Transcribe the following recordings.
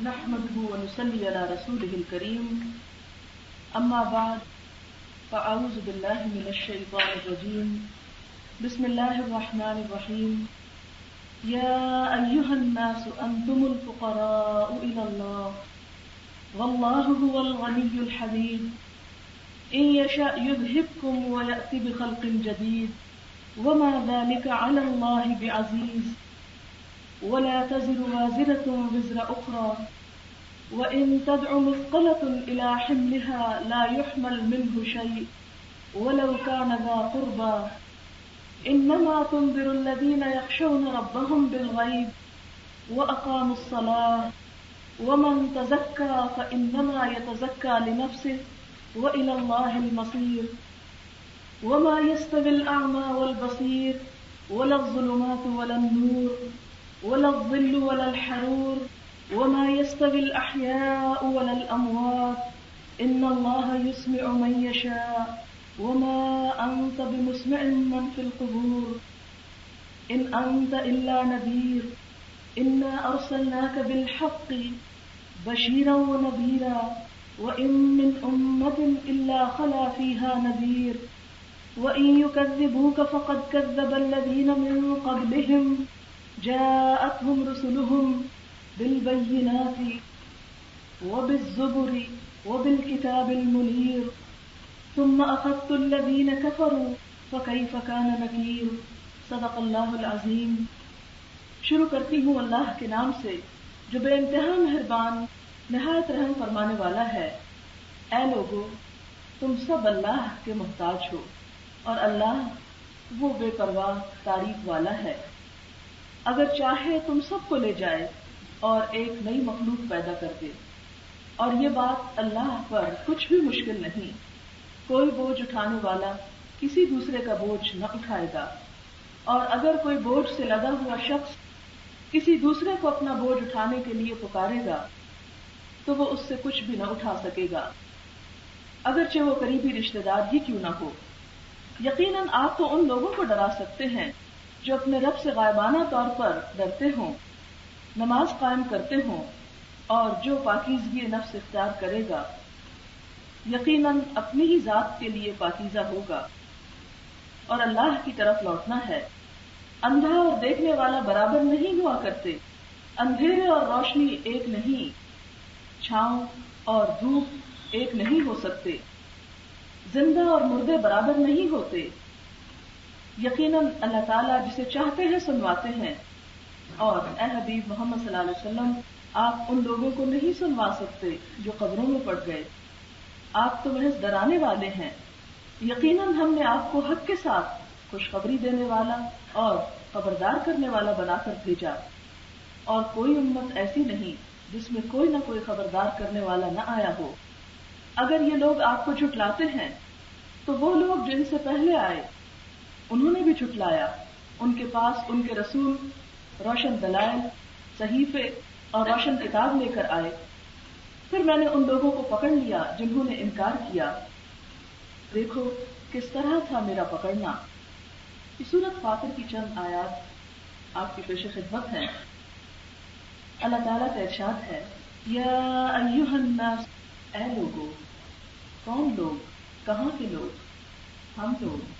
نحمده ونصلي على رسوله الكريم أما بعد فأعوذ بالله من الشيطان الرجيم بسم الله الرحمن الرحيم يا أيها الناس أنتم الفقراء إلى الله والله هو الغني الحميد إن يشاء يذهبكم ويأتي بخلق جديد وما ذلك على الله بعزيز ولا تزر وازرة وزر أخرى وإن تدع مثقلة إلى حملها لا يحمل منه شيء ولو كان ذا قربى إنما تنذر الذين يخشون ربهم بالغيب وأقاموا الصلاة ومن تزكى فإنما يتزكى لنفسه وإلى الله المصير وما يستوي الأعمى والبصير ولا الظلمات ولا النور ولا الظل ولا الحرور وما يستوي الأحياء ولا الأموات إن الله يسمع من يشاء وما أنت بمسمع من في القبور إن أنت إلا نذير إنا أرسلناك بالحق بشيرا ونذيرا وإن من أمة إلا خلا فيها نذير وإن يكذبوك فقد كذب الذين من قبلهم جاءتهم رسلهم بالبينات وبالزبر وبالكتاب المنير ثم أخذت الذين كفروا فكيف كان نكير صدق اللہ العظیم۔ شروع کرتی ہوں اللہ کے نام سے جو بے انتہا مہربان نہایت رحم فرمانے والا ہے۔ اے لوگو، تم سب اللہ کے محتاج ہو اور اللہ وہ بے پرواہ تعریف والا ہے۔ اگر چاہے تم سب کو لے جائے اور ایک نئی مخلوق پیدا کر دے، اور یہ بات اللہ پر کچھ بھی مشکل نہیں۔ کوئی بوجھ اٹھانے والا کسی دوسرے کا بوجھ نہ اٹھائے گا، اور اگر کوئی بوجھ سے لدا ہوا شخص کسی دوسرے کو اپنا بوجھ اٹھانے کے لیے پکارے گا تو وہ اس سے کچھ بھی نہ اٹھا سکے گا، اگرچہ وہ قریبی رشتہ دار ہی کیوں نہ ہو۔ یقیناً آپ تو ان لوگوں کو ڈرا سکتے ہیں جو اپنے رب سے غائبانہ طور پر ڈرتے ہوں، نماز قائم کرتے ہوں، اور جو پاکیزگی نفس اختیار کرے گا یقیناً اپنی ہی ذات کے لیے پاکیزہ ہوگا، اور اللہ کی طرف لوٹنا ہے۔ اندھا اور دیکھنے والا برابر نہیں ہوا کرتے، اندھیرے اور روشنی ایک نہیں، چھاؤں اور دھوپ ایک نہیں ہو سکتے، زندہ اور مردے برابر نہیں ہوتے۔ یقیناً اللہ تعالیٰ جسے چاہتے ہیں سنواتے ہیں، اور اے حبیب محمد صلی اللہ علیہ وسلم، آپ ان لوگوں کو نہیں سنوا سکتے جو قبروں میں پڑ گئے، آپ تو محض ڈرانے والے ہیں۔ یقیناً ہم نے آپ کو حق کے ساتھ خوشخبری دینے والا اور خبردار کرنے والا بنا کر بھیجا، اور کوئی امت ایسی نہیں جس میں کوئی نہ کوئی خبردار کرنے والا نہ آیا ہو۔ اگر یہ لوگ آپ کو جھٹلاتے ہیں تو وہ لوگ جن سے پہلے آئے انہوں نے بھی جھٹلایا، ان کے پاس ان کے رسول روشن دلائل، صحیفے اور روشن کتاب لے کر آئے، پھر میں نے ان لوگوں کو پکڑ لیا جنہوں نے انکار کیا۔ دیکھو کس طرح تھا میرا پکڑنا۔ سورۃ فاطر کی چند آیات آپ کی پیش خدمت ہیں۔ اللہ تعالیٰ کا ارشاد ہے، یا ایھا الناس، اے لوگو۔ کون لوگ؟ کہاں کے لوگ؟ ہم لوگ،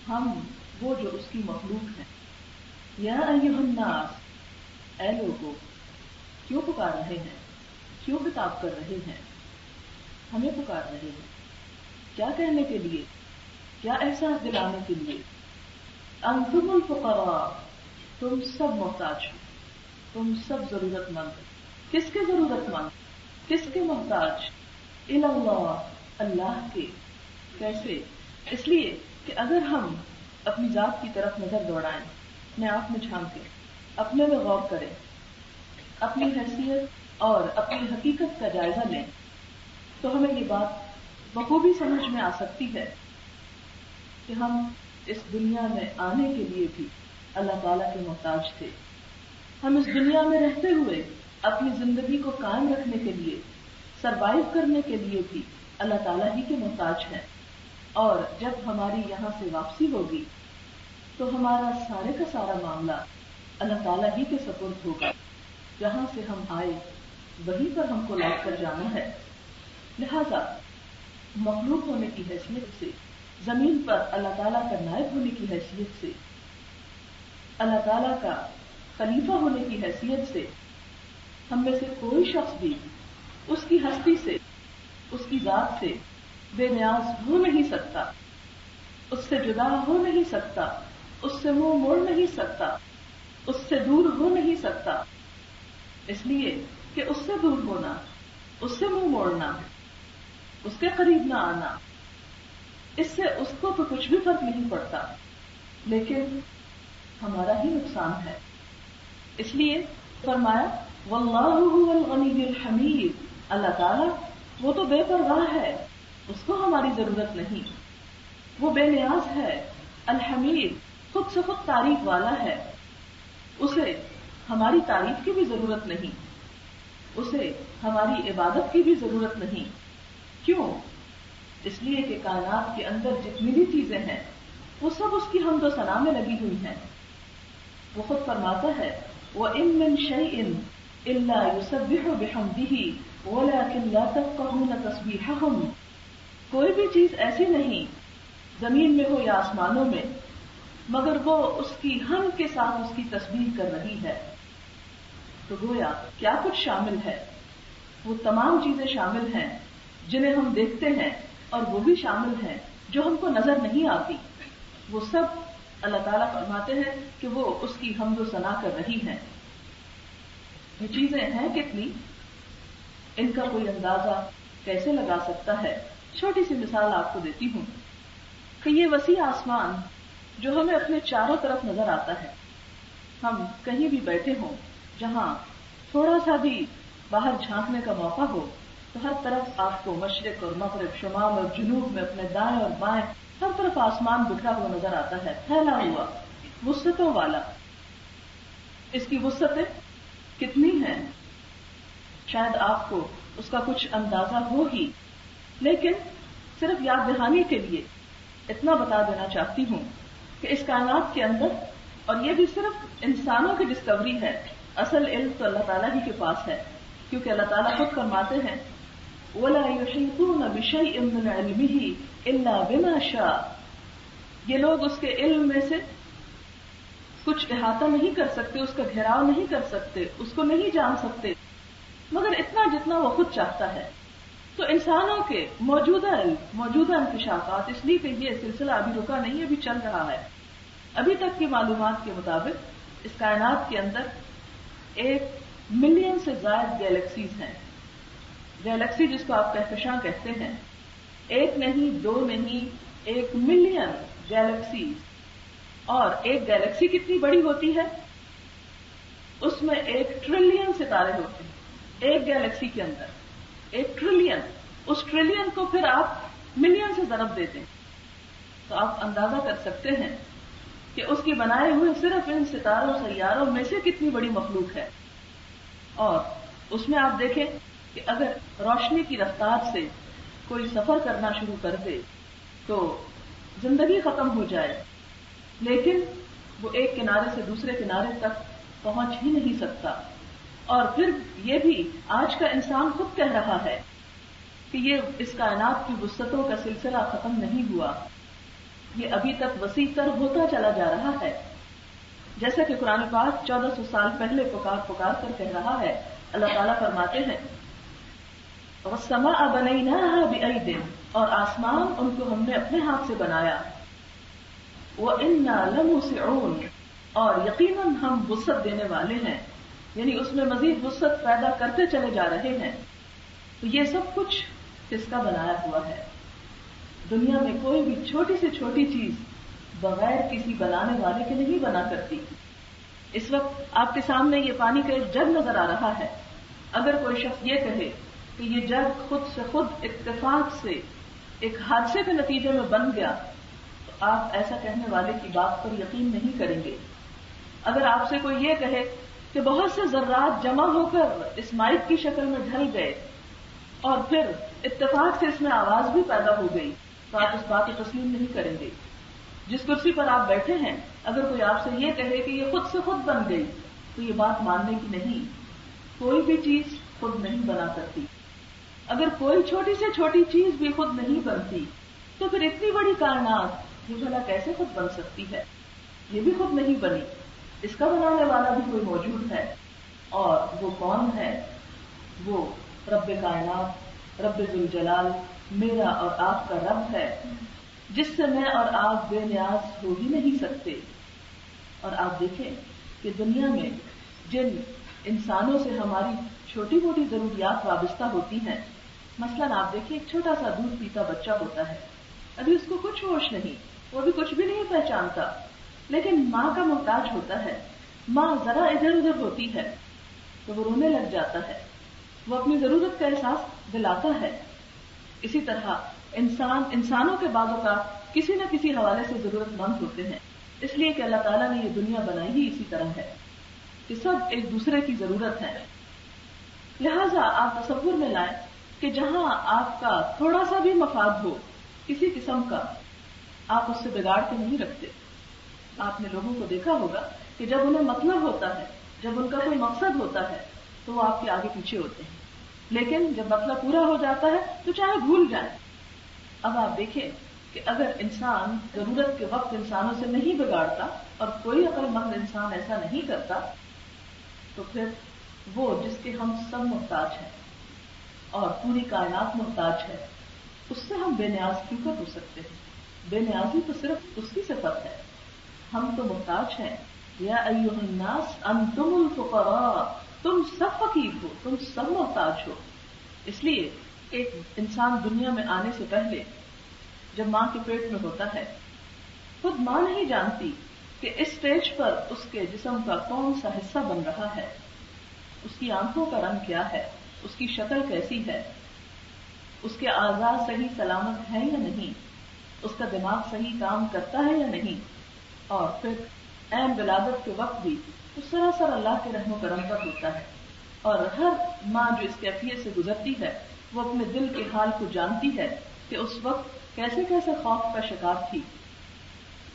ہم وہ جو اس کی مخلوق ہیں۔ یا ایھا الناس، اے لوگو۔ کیوں پکار رہے ہیں؟ کیوں خطاب کر رہے ہیں؟ ہمیں پکار رہے ہیں کیا کہنے کے لیے؟ کیا احساس دلانے کے لیے؟ انتم الفقراء، تم سب محتاج ہو، تم سب ضرورت مند۔ کس کے ضرورت مند؟ کس کے محتاج؟ الی اللہ، اللہ کے۔ کیسے؟ اس لیے کہ اگر ہم اپنی ذات کی طرف نظر دوڑائیں، اپنے آپ میں جھانکیں، اپنے میں غور کریں، اپنی حیثیت اور اپنی حقیقت کا جائزہ لیں، تو ہمیں یہ بات بخوبی سمجھ میں آ سکتی ہے کہ ہم اس دنیا میں آنے کے لیے بھی اللہ تعالیٰ کے محتاج تھے۔ ہم اس دنیا میں رہتے ہوئے اپنی زندگی کو قائم رکھنے کے لیے، سروائیو کرنے کے لیے بھی اللہ تعالیٰ ہی کے محتاج ہیں، اور جب ہماری یہاں سے واپسی ہوگی تو ہمارا سارے کا سارا معاملہ اللہ تعالیٰ ہی کے سپرد ہوگا۔ جہاں سے ہم آئے وہیں پر ہم کو لوٹ کر جانا ہے. لہذا مخلوق ہونے کی حیثیت سے، زمین پر اللہ تعالیٰ کا نائب ہونے کی حیثیت سے، اللہ تعالیٰ کا خلیفہ ہونے کی حیثیت سے، ہم میں سے کوئی شخص بھی اس کی ہستی سے، اس کی ذات سے بے نیاز ہو نہیں سکتا، اس سے جدا ہو نہیں سکتا، اس سے منہ موڑ نہیں سکتا، اس سے دور ہو نہیں سکتا. اس لیے کہ اس سے دور ہونا، اس سے منہ موڑنا، اس کے قریب نہ آنا، اس سے اس کو تو کچھ بھی فرق نہیں پڑتا، لیکن ہمارا ہی نقصان ہے. اس لیے فرمایا واللہ هو الغنی الحمید، اللہ تعالیٰ وہ تو بے پرواہ ہے، اس کو ہماری ضرورت نہیں، وہ بے نیاز ہے، الحمید خود سے خود تعریف والا ہے، اسے ہماری تعریف کی بھی ضرورت نہیں، اسے ہماری عبادت کی بھی ضرورت نہیں. کیوں؟ اس لیے کہ کائنات کے اندر جتنی بھی چیزیں ہیں وہ سب اس کی حمد و ثنا میں لگی ہوئی ہیں. وہ خود فرماتا ہے وَإِن مِّن شَيْءٍ إِلَّا يُسَبِّحُ بِحَمْدِهِ وَلَكِن لَّا تَفْقَهُونَ تَسْبِيحَهُمْ، کوئی بھی چیز ایسی نہیں زمین میں ہو یا آسمانوں میں مگر وہ اس کی حمد کے ساتھ اس کی تسبیح کر رہی ہے. تو گویا کیا کچھ شامل ہے؟ وہ تمام چیزیں شامل ہیں جنہیں ہم دیکھتے ہیں، اور وہ بھی شامل ہیں جو ہم کو نظر نہیں آتی. وہ سب اللہ تعالیٰ فرماتے ہیں کہ وہ اس کی حمد و ثنا کر رہی ہیں. یہ چیزیں ہیں کتنی، ان کا کوئی اندازہ کیسے لگا سکتا ہے؟ چھوٹی سی مثال آپ کو دیتی ہوں کہ یہ وسیع آسمان جو ہمیں اپنے چاروں طرف نظر آتا ہے، ہم کہیں بھی بیٹھے ہوں جہاں تھوڑا سا بھی باہر جھانکنے کا موقع ہو تو ہر طرف آپ کو مشرق اور مغرب، شمال اور جنوب میں اپنے دائیں اور بائیں ہر طرف آسمان بکھرا ہوا نظر آتا ہے، پھیلا ہوا، وسعتوں والا. اس کی وسعتیں کتنی ہیں شاید آپ کو اس کا کچھ اندازہ ہو ہی، لیکن صرف یاد دہانی کے لیے اتنا بتا دینا چاہتی ہوں کہ اس کائنات کے اندر، اور یہ بھی صرف انسانوں کی ڈسکوری ہے، اصل علم تو اللہ تعالیٰ ہی کے پاس ہے، کیونکہ اللہ تعالیٰ خود فرماتے ہیں وَلَا يُحِيطُونَ بِشَيْءٍ مِّنْ عِلْمِهِ إِلَّا بِمَا شَاءَ، یہ لوگ اس کے علم میں سے کچھ احاطہ نہیں کر سکتے، اس کا گھیراؤ نہیں کر سکتے، اس کو نہیں جان سکتے مگر اتنا جتنا وہ خود چاہتا ہے. تو انسانوں کے موجودہ علم، موجودہ انکشافات، اس لیے کہ یہ سلسلہ ابھی رکا نہیں، ابھی چل رہا ہے، ابھی تک کی معلومات کے مطابق اس کائنات کے اندر 1 ملین سے زائد گیلیکسیز ہیں. گیلیکسی جس کو آپ کہکشاں کہتے ہیں، 1 نہیں، 2 نہیں، 1 ملین گیلیکسیز. اور ایک گیلیکسی کتنی بڑی ہوتی ہے؟ اس میں 1 ٹریلین ستارے ہوتے ہیں ایک گیلیکسی کے اندر. 1 ٹریلین، اس ٹریلین کو پھر آپ ملین سے ضرب دیتے ہیں تو آپ اندازہ کر سکتے ہیں کہ اس کی بنائے ہوئے صرف ان ستاروں سیاروں میں سے کتنی بڑی مخلوق ہے. اور اس میں آپ دیکھیں کہ اگر روشنی کی رفتار سے کوئی سفر کرنا شروع کر دے تو زندگی ختم ہو جائے، لیکن وہ ایک کنارے سے دوسرے کنارے تک پہنچ ہی نہیں سکتا. اور پھر یہ بھی آج کا انسان خود کہہ رہا ہے کہ یہ اس کائنات کی وسعتوں کا سلسلہ ختم نہیں ہوا، یہ ابھی تک وسیع تر ہوتا چلا جا رہا ہے. جیسا کہ قرآن پاک 1400 سال پہلے پکار کر کہہ رہا ہے. اللہ تعالیٰ فرماتے ہیں وَالسَّمَاءَ بَنَيْنَاهَا بِأَيْدٍ، اور آسمان ان کو ہم نے اپنے ہاتھ سے بنایا. وَإِنَّا لَمُوسِعُونَ، اور یقیناً ہم وسعت دینے والے ہیں، یعنی اس میں مزید وسعت پیدا کرتے چلے جا رہے ہیں. تو یہ سب کچھ کس کا بنایا ہوا ہے؟ دنیا میں کوئی بھی چھوٹی سے چھوٹی چیز بغیر کسی بنانے والے کے نہیں بنا کرتی. اس وقت آپ کے سامنے یہ پانی کا ایک جگ نظر آ رہا ہے. اگر کوئی شخص یہ کہے کہ یہ جگ خود سے خود اتفاق سے ایک حادثے کے نتیجے میں بن گیا تو آپ ایسا کہنے والے کی بات پر یقین نہیں کریں گے. اگر آپ سے کوئی یہ کہے کہ بہت سے ذرات جمع ہو کر اس مائک کی شکل میں ڈھل گئے اور پھر اتفاق سے اس میں آواز بھی پیدا ہو گئی تو آپ اس بات کو تسلیم نہیں کریں گے. جس کرسی پر آپ بیٹھے ہیں اگر کوئی آپ سے یہ کہے کہ یہ خود سے خود بن گئی تو یہ بات ماننے کی نہیں. کوئی بھی چیز خود نہیں بنا سکتی. اگر کوئی چھوٹی سے چھوٹی چیز بھی خود نہیں بنتی تو پھر اتنی بڑی کائنات یہ بھلا کیسے خود بن سکتی ہے؟ یہ بھی خود نہیں بنی. اس کا بنانے والا بھی کوئی موجود ہے، اور وہ کون ہے؟ وہ رب کائنات، رب ذوالجلال، میرا اور آپ کا رب ہے، جس سے میں اور آپ بے نیاز ہو ہی نہیں سکتے. اور آپ دیکھیں کہ دنیا میں جن انسانوں سے ہماری چھوٹی موٹی ضروریات وابستہ ہوتی ہیں، مثلاً آپ دیکھیں ایک چھوٹا سا دودھ پیتا بچہ ہوتا ہے، ابھی اس کو کچھ ہوش نہیں، وہ بھی کچھ بھی نہیں پہچانتا، لیکن ماں کا محتاج ہوتا ہے. ماں ذرا ادھر ادھر ہوتی ہے تو وہ رونے لگ جاتا ہے، وہ اپنی ضرورت کا احساس دلاتا ہے. اسی طرح انسانوں کے بعض اوقات کسی نہ کسی حوالے سے ضرورت مند ہوتے ہیں، اس لیے کہ اللہ تعالیٰ نے یہ دنیا بنائی ہی اسی طرح ہے کہ سب ایک دوسرے کی ضرورت ہے. لہٰذا آپ تصور میں لائیں کہ جہاں آپ کا تھوڑا سا بھی مفاد ہو کسی قسم کا، آپ اس سے بگاڑ کے نہیں رکھتے. آپ نے لوگوں کو دیکھا ہوگا کہ جب انہیں مطلب ہوتا ہے، جب ان کا کوئی مقصد ہوتا ہے تو وہ آپ کے آگے پیچھے ہوتے ہیں، لیکن جب مطلب پورا ہو جاتا ہے تو چاہے بھول جائیں. اب آپ دیکھیں کہ اگر انسان ضرورت کے وقت انسانوں سے نہیں بگاڑتا اور کوئی عقل مند انسان ایسا نہیں کرتا تو پھر وہ جس کے ہم سب محتاج ہیں اور پوری کائنات محتاج ہے، اس سے ہم بے نیاز کیوں کر ہو سکتے ہیں؟ بے نیازی تو صرف اس کی صفت ہے. ہم تو محتاج ہیں. یا ایھا الناس انتم الفقراء، تم سب فقیر ہو، تم سب محتاج ہو. اس لیے ایک انسان دنیا میں آنے سے پہلے جب ماں کے پیٹ میں ہوتا ہے، خود ماں نہیں جانتی کہ اس سٹیج پر اس کے جسم کا کون سا حصہ بن رہا ہے، اس کی آنکھوں کا رنگ کیا ہے، اس کی شکل کیسی ہے، اس کے اعضاء صحیح سلامت ہیں یا نہیں، اس کا دماغ صحیح کام کرتا ہے یا نہیں. اور پھر عین ولادت کے وقت بھی تو سراسر اللہ کے رحم و کرم پر ہوتا ہے. اور ہر ماں جو اس کیفیت سے گزرتی ہے وہ اپنے دل کے حال کو جانتی ہے کہ اس وقت کیسے کیسے خوف کا شکار تھی،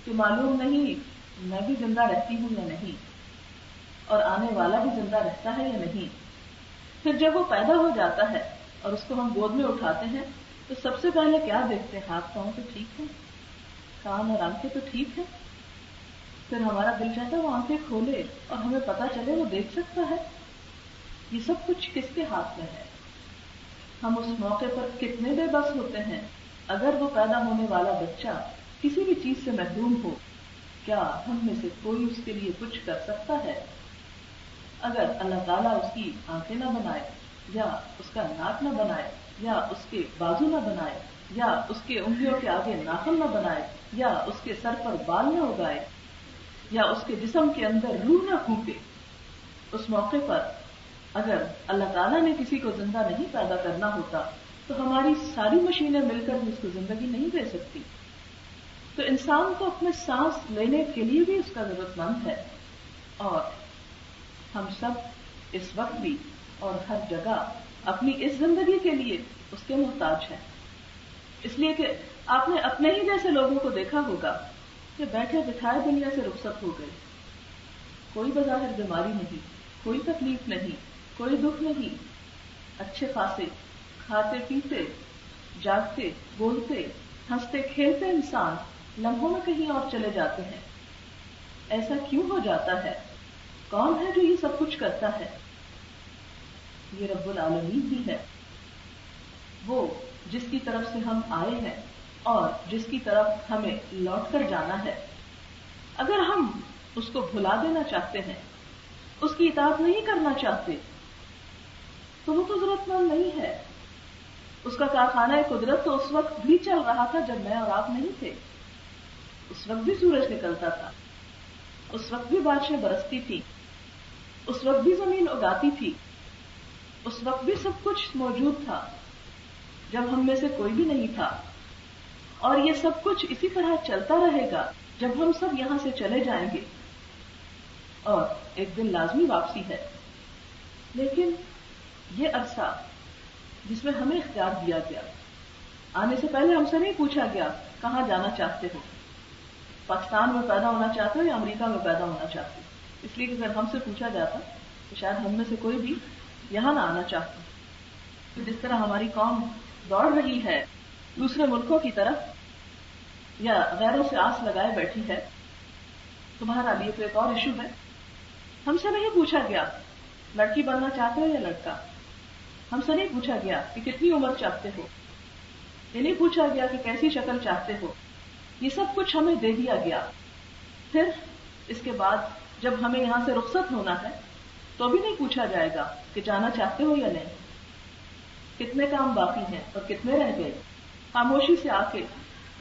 کہ معلوم نہیں میں بھی زندہ رہتی ہوں یا نہیں، اور آنے والا بھی زندہ رہتا ہے یا نہیں. پھر جب وہ پیدا ہو جاتا ہے اور اس کو ہم گود میں اٹھاتے ہیں تو سب سے پہلے کیا دیکھتے ہیں؟ ہاتھ پاؤں تو ٹھیک ہے، کان اور آنکھیں تو ٹھیک ہے. پھر ہمارا دل چاہتا ہے وہ آنکھیں کھولے اور ہمیں پتا چلے وہ دیکھ سکتا ہے. یہ سب کچھ کس کے ہاتھ میں ہے؟ ہم اس موقع پر کتنے بے بس ہوتے ہیں. اگر وہ پیدا ہونے والا بچہ کسی بھی چیز سے محروم ہو، کیا ہم میں سے کوئی اس کے لیے کچھ کر سکتا ہے؟ اگر اللہ تعالیٰ اس کی آنکھیں نہ بنائے، یا اس کا ناک نہ بنائے، یا اس کے بازو نہ بنائے، یا اس کے انگلیوں کے آگے ناخن نہ بنائے، یا اس کے سر پر بال نہ اگائے، یا اس کے جسم کے اندر روح نہ پھونکے، اس موقع پر اگر اللہ تعالیٰ نے کسی کو زندہ نہیں پیدا کرنا ہوتا تو ہماری ساری مشینیں مل کر بھی اس کو زندگی نہیں دے سکتی. تو انسان تو اپنے سانس لینے کے لیے بھی اس کا ضرورت مند ہے، اور ہم سب اس وقت بھی اور ہر جگہ اپنی اس زندگی کے لیے اس کے محتاج ہیں. اس لیے کہ آپ نے اپنے ہی جیسے لوگوں کو دیکھا ہوگا کہ بیٹھے بٹھائے دنیا سے رخصت ہو گئے، کوئی بظاہر بیماری نہیں، کوئی تکلیف نہیں، کوئی دکھ نہیں، اچھے خاصے کھاتے پیتے جاگتے بولتے ہنستے کھیلتے انسان لمحوں میں کہیں اور چلے جاتے ہیں. ایسا کیوں ہو جاتا ہے؟ کون ہے جو یہ سب کچھ کرتا ہے؟ یہ رب العالمین ہی ہے، وہ جس کی طرف سے ہم آئے ہیں اور جس کی طرف ہمیں لوٹ کر جانا ہے. اگر ہم اس کو بھلا دینا چاہتے ہیں، اس کی اطاعت نہیں کرنا چاہتے، تو وہ تو ضرورت مند نہیں ہے. اس کا کارخانہ قدرت تو اس وقت بھی چل رہا تھا جب میں اور آپ نہیں تھے. اس وقت بھی سورج نکلتا تھا، اس وقت بھی بارشیں برستی تھی، اس وقت بھی زمین اگاتی تھی، اس وقت بھی سب کچھ موجود تھا جب ہم میں سے کوئی بھی نہیں تھا. اور یہ سب کچھ اسی طرح چلتا رہے گا جب ہم سب یہاں سے چلے جائیں گے، اور ایک دن لازمی واپسی ہے. لیکن یہ عرصہ جس میں ہمیں اختیار دیا گیا، آنے سے پہلے ہم سے نہیں پوچھا گیا کہاں جانا چاہتے ہو، پاکستان میں پیدا ہونا چاہتے ہو یا امریکہ میں پیدا ہونا چاہتے ہو. اس لیے کہ اگر ہم سے پوچھا جاتا تو شاید ہم میں سے کوئی بھی یہاں نہ آنا چاہتا. جس طرح ہماری قوم دوڑ رہی ہے دوسرے ملکوں کی طرف یا غیروں سے آس لگائے بیٹھی ہے، تمہارا لیے تو ایک اور ایشو ہے. ہم سے نہیں پوچھا گیا لڑکی بننا چاہتے ہو یا لڑکا، ہم سے نہیں پوچھا گیا کہ کتنی عمر چاہتے ہو، یہ نہیں پوچھا گیا کہ کیسی شکل چاہتے ہو. یہ سب کچھ ہمیں دے دیا گیا. پھر اس کے بعد جب ہمیں یہاں سے رخصت ہونا ہے تو بھی نہیں پوچھا جائے گا کہ جانا چاہتے ہو یا نہیں، کتنے کام باقی ہیں اور کتنے رہ گئے. خاموشی سے آ کے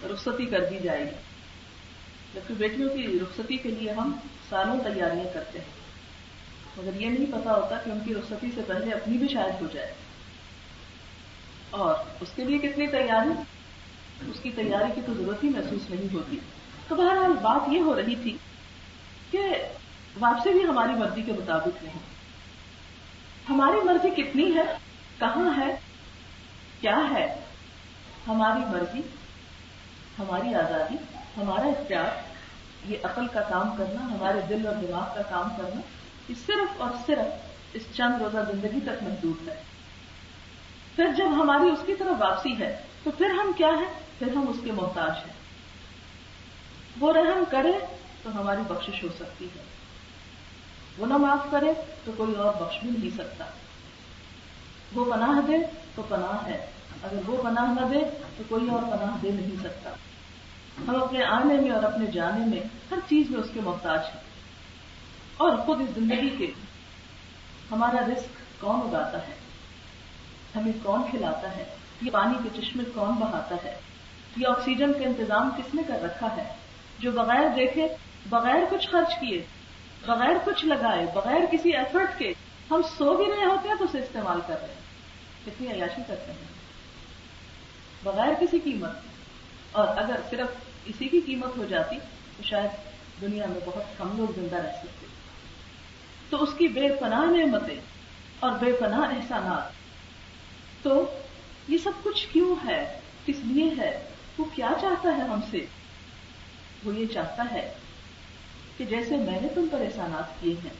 رخصتی کر دی جائے گی. جبکہ بیٹیوں کی رخصتی کے لیے ہم سالوں تیاریاں کرتے ہیں، مگر یہ نہیں پتا ہوتا کہ ان کی رخصتی سے پہلے اپنی بھی شاید ہو جائے. اور اس کے لیے کتنی تیاری، اس کی تیاری کی تو ضرورت ہی محسوس نہیں ہوتی. تو بہرحال بات یہ ہو رہی تھی کہ واپسی بھی ہماری مرضی کے مطابق نہیں. ہماری مرضی کتنی ہے، کہاں ہے، کیا ہے؟ ہماری مرضی، ہماری آزادی، ہمارا اختیار، یہ عقل کا کام کرنا، ہمارے دل اور دماغ کا کام کرنا، یہ صرف اور صرف اس چند روزہ زندگی تک محدود ہے. پھر جب ہماری اس کی طرف واپسی ہے تو پھر ہم کیا ہیں؟ پھر ہم اس کے محتاج ہیں. وہ رحم کرے تو ہماری بخشش ہو سکتی ہے، وہ نہ معاف کرے تو کوئی اور بخش بھی نہیں سکتا. وہ پناہ دے تو پناہ ہے، اگر وہ پناہ نہ دے تو کوئی اور پناہ دے نہیں سکتا. ہم اپنے آنے میں اور اپنے جانے میں ہر چیز میں اس کے محتاج ہیں. اور خود اس زندگی کے ہمارا رزق کون اگاتا ہے، ہمیں کون کھلاتا ہے، یہ پانی کے چشمے کون بہاتا ہے، یہ آکسیجن کا انتظام کس نے کر رکھا ہے، جو بغیر دیکھے، بغیر کچھ خرچ کیے، بغیر کچھ لگائے، بغیر کسی ایفرٹ کے ہم سو بھی رہے ہوتے ہیں تو اسے استعمال کر رہے ہیں. کتنی عیاشی کرتے ہیں بغیر کسی قیمت. اور اگر صرف اسی کی قیمت ہو جاتی تو شاید دنیا میں بہت کم لوگ زندہ رہ سکتے. تو اس کی بے پناہ نعمتیں اور بے پناہ احسانات. تو یہ سب کچھ کیوں ہے، کس لیے ہے، وہ کیا چاہتا ہے ہم سے؟ وہ یہ چاہتا ہے کہ جیسے میں نے تم پر احسانات کیے ہیں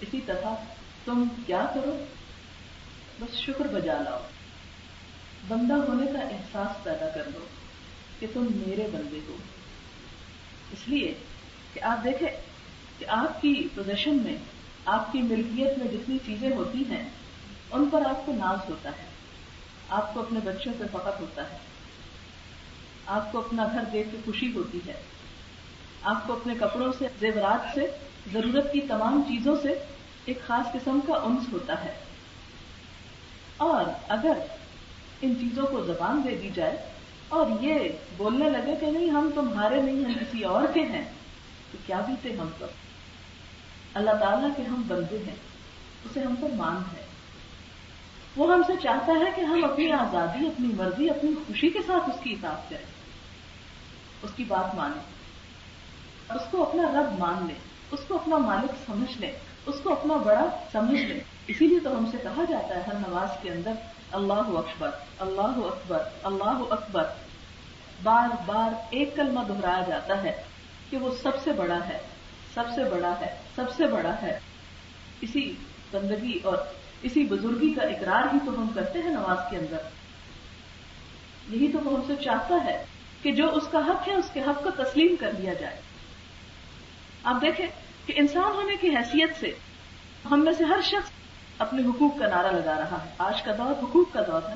اسی طرح تم کیا کرو، بس شکر بجا لاؤ، بندہ ہونے کا احساس پیدا کر لو کہ تم میرے بندے ہو. اس لیے کہ آپ دیکھیں کہ آپ کی پوزیشن میں، آپ کی ملکیت میں جتنی چیزیں ہوتی ہیں ان پر آپ کو ناز ہوتا ہے، آپ کو اپنے بچوں پہ فخر ہوتا ہے، آپ کو اپنا گھر دیکھ کے خوشی ہوتی ہے، آپ کو اپنے کپڑوں سے، زیورات سے، ضرورت کی تمام چیزوں سے ایک خاص قسم کا انس ہوتا ہے. اور اگر ان چیزوں کو زبان دے دی جائے اور یہ بولنے لگے کہ نہیں ہم تمہارے نہیں، ہم کسی اور کے ہیں، تو کیا بیتے ہم پر؟ اللہ تعالیٰ کے ہم بندے ہیں، اسے ہم پر مان ہے. وہ ہم سے چاہتا ہے کہ ہم اپنی آزادی، اپنی مرضی، اپنی خوشی کے ساتھ اس کی اطاعت کریں، اس کی بات مانیں، اس کو اپنا رب مان لیں، اس کو اپنا مالک سمجھ لیں، اس کو اپنا بڑا سمجھ لیں. اسی لیے تو ہم سے کہا جاتا ہے ہر نماز کے اندر اللہ اکبر، اللہ اکبر، اللہ اکبر. بار بار ایک کلمہ دہرایا جاتا ہے کہ وہ سب سے بڑا ہے، سب سے بڑا ہے، سب سے بڑا ہے. اسی بندگی اور اسی بزرگی کا اقرار ہی تو ہم کرتے ہیں نماز کے اندر. یہی تو وہ ہم سے چاہتا ہے کہ جو اس کا حق ہے اس کے حق کو تسلیم کر لیا جائے. آپ دیکھیں کہ انسان ہونے کی حیثیت سے ہم میں سے ہر شخص اپنے حقوق کا نعرہ لگا رہا ہے. آج کا دور حقوق کا دور ہے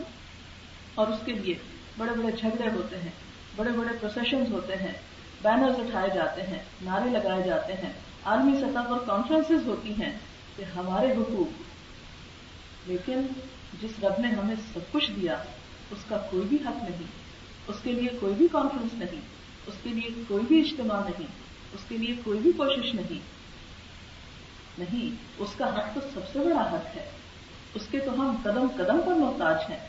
اور اس کے لیے بڑے بڑے جھگڑے ہوتے ہیں، بڑے بڑے پروسیشنز ہوتے ہیں، بینرز اٹھائے جاتے ہیں، نعرے لگائے جاتے ہیں، عالمی سطح پر کانفرنسز ہوتی ہیں کہ ہمارے حقوق. لیکن جس رب نے ہمیں سب کچھ دیا اس کا کوئی بھی حق نہیں، اس کے لیے کوئی بھی کانفرنس نہیں، اس کے لیے کوئی بھی اجتماع نہیں، اس کے لیے کوئی بھی کوشش نہیں. نہیں، اس کا حق تو سب سے بڑا حق ہے، اس کے تو ہم قدم قدم پر محتاج ہیں.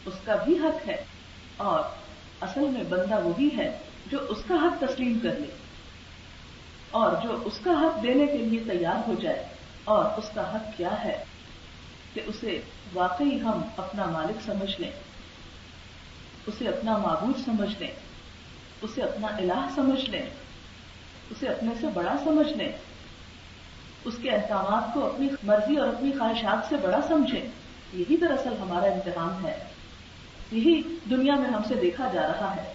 اس کا بھی حق ہے اور اصل میں بندہ وہی ہے جو اس کا حق تسلیم کر لے اور جو اس کا حق دینے کے لیے تیار ہو جائے. اور اس کا حق کیا ہے کہ اسے واقعی ہم اپنا مالک سمجھ لیں، اسے اپنا معبود سمجھ لیں، اسے اپنا الہ سمجھ لیں، اسے اپنے سے بڑا سمجھ لیں. اس کے احکامات کو اپنی مرضی اور اپنی خواہشات سے بڑا سمجھیں. یہی دراصل ہمارا امتحان ہے، یہی دنیا میں ہم سے دیکھا جا رہا ہے.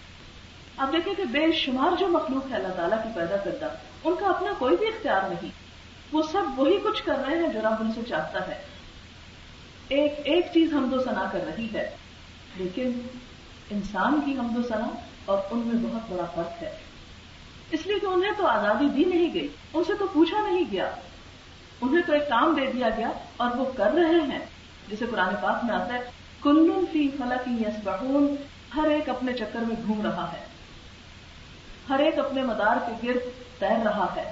آپ دیکھیں کہ بے شمار جو مخلوق ہے اللہ تعالیٰ کی پیدا کردہ، ان کا اپنا کوئی بھی اختیار نہیں. وہ سب وہی کچھ کر رہے ہیں جو رب ان سے چاہتا ہے. ایک ایک چیز حمد و ثنا کر رہی ہے، لیکن انسان کی حمد و ثنا اور ان میں بہت بڑا فرق ہے. اس لیے کہ انہیں تو آزادی دی نہیں گئی، ان سے تو پوچھا نہیں گیا، انہیں تو ایک کام دے دیا گیا اور وہ کر رہے ہیں. جسے قرآن پاک میں آتا ہے کل فی فلک یسبحون، ہر ایک اپنے چکر میں گھوم رہا ہے، ہر ایک اپنے مدار کے گرد تیر رہا ہے.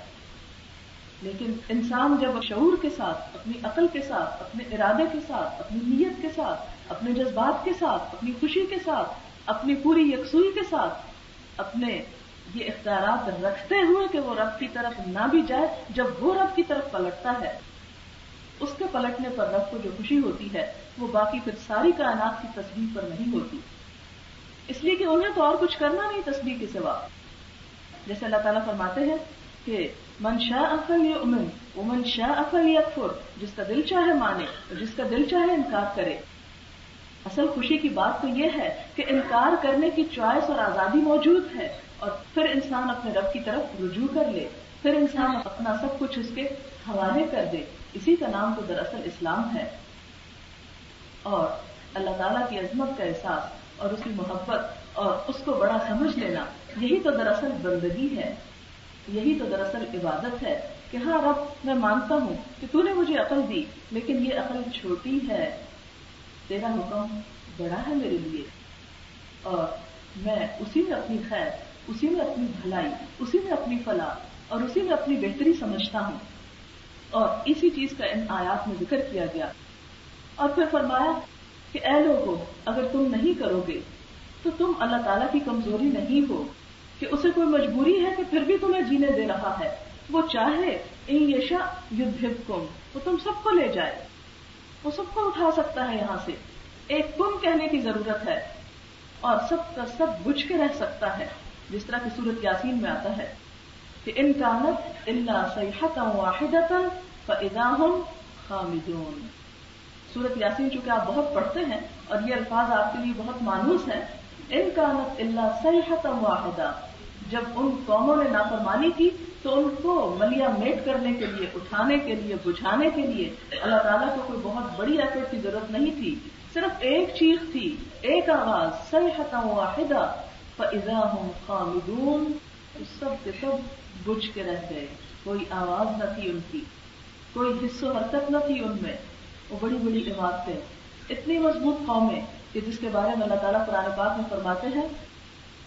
لیکن انسان جب شعور کے ساتھ، اپنی عقل کے ساتھ، اپنے ارادے کے ساتھ، اپنی نیت کے ساتھ، اپنے جذبات کے ساتھ، اپنی خوشی کے ساتھ، اپنی پوری یکسوئی کے ساتھ اپنے یہ اختیارات رکھتے ہوئے کہ وہ رب کی طرف نہ بھی جائے، جب وہ رب کی طرف پلٹتا ہے، اس کے پلٹنے پر رب کو جو خوشی ہوتی ہے وہ باقی پھر ساری کائنات کی تسبیح پر نہیں ہوتی. اس لیے کہ انہیں تو اور کچھ کرنا نہیں تسبیح کے سوا. جیسے اللہ تعالیٰ فرماتے ہیں کہ من شاء فلیؤمن ومن شاء فلیکفر، جس کا دل چاہے مانے اور جس کا دل چاہے انکار کرے. اصل خوشی کی بات تو یہ ہے کہ انکار کرنے کی چوائس اور آزادی موجود ہے، اور پھر انسان اپنے رب کی طرف رجوع کر لے، پھر انسان اپنا سب کچھ اس کے حوالے کر دے. اسی کا نام تو دراصل اسلام ہے. اور اللہ تعالیٰ کی عظمت کا احساس اور اس کی محبت اور اس کو بڑا سمجھ لینا، یہی تو دراصل بندگی ہے، یہی تو دراصل عبادت ہے. کہ ہاں رب، میں مانتا ہوں کہ تو نے مجھے عقل دی، لیکن یہ عقل چھوٹی ہے، تیرا حکم بڑا ہے میرے لیے، اور میں اسی میں اپنی خیر، اسی میں اپنی بھلائی، اسی میں اپنی فلاح اور اسی میں اپنی بہتری سمجھتا ہوں. اور اسی چیز کا ان آیات میں ذکر کیا گیا. اور پھر فرمایا کہ اے لوگو، اگر تم نہیں کرو گے تو تم اللہ تعالیٰ کی کمزوری نہیں ہو کہ اسے کوئی مجبوری ہے کہ پھر بھی تمہیں جینے دے رہا ہے. وہ چاہے ان یشاء یذھبکم، وہ تم سب کو لے جائے، وہ سب کو اٹھا سکتا ہے یہاں سے. ایک کن کہنے کی ضرورت ہے اور سب کا سب بجھ کے رہ سکتا ہے، جس طرح کی سورۃ یاسین میں آتا ہے کہ ان کانت الا صیحۃ واحدۃ فاذا هم خامدون. سورۃ یاسین چونکہ آپ بہت پڑھتے ہیں اور یہ الفاظ آپ کے لیے بہت مانوس ہیں. ان کانت الا صیحۃ واحدہ، جب ان قوموں نے نافرمانی کی تو ان کو ملیا میٹ کرنے کے لیے، اٹھانے کے لیے، بجھانے کے لیے اللہ تعالیٰ کو کوئی بہت بڑی ایفرٹ کی ضرورت نہیں تھی. صرف ایک چیخ تھی، ایک آواز، صیحۃ واحدہ فاذا هم خامدون. سب کے سب بجھ کے رہ گئے، کوئی آواز نہ تھی ان کی، کوئی حص و حرکت نہ تھی ان میں. وہ بڑی بڑی عمارتیں، اتنی مضبوط قومیں کہ جس کے بارے میں اللہ تعالیٰ قرآن پاک میں فرماتے ہیں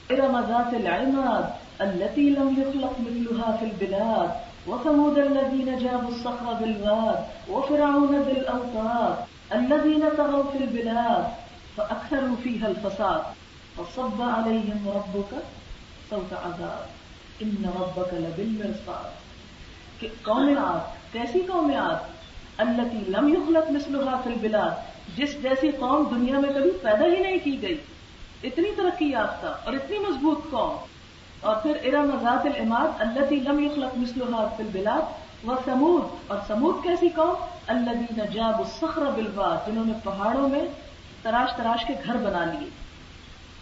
ارم ذات العماد التي لم يخلق مثلها في البلاد وثمود الذين جابوا الصخر بالواد وفرعون ذي الاوتاد الذين طغوا في البلاد فاكثروا فيها الفساد فصب عليهم ربك صوت عذاب ان ربك لبالمرصاد. کہ قوم عاد، کیسی قوم عاد؟ التي لم يخلق مثلها في البلاد، جس جیسی قوم دنیا میں کبھی پیدا ہی نہیں کی گئی، اتنی ترقی یافتہ اور اتنی مضبوط قوم. اور پھر ارم ذات العماد التي لم يخلق مثلها في البلاد، وثمود، اور ثمود کیسی قوم؟ الذين جابوا الصخر بالواد، جنہوں نے پہاڑوں میں تراش تراش کے گھر بنا لیے.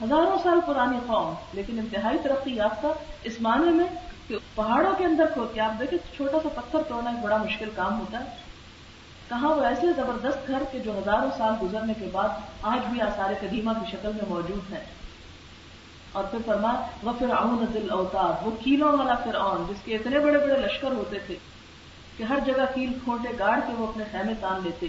ہزاروں سال پرانی قوم، لیکن انتہائی ترقی یافتہ اس معنی میں کہ پہاڑوں کے اندر کھود کے آپ دیکھیں چھوٹا سا پتھر توڑنا ایک بڑا مشکل کام ہوتا ہے، کہاں وہ ایسے زبردست گھر کے جو ہزاروں سال گزرنے کے بعد آج بھی آثار قدیمہ کی شکل میں موجود ہیں. اور پھر فرمایا وفرعون ذی الاوتاد، وہ کیلوں والا فرعون جس کے اتنے بڑے بڑے لشکر ہوتے تھے کہ ہر جگہ کیل کھونٹے گاڑ کے وہ اپنے خیمے تان لیتے،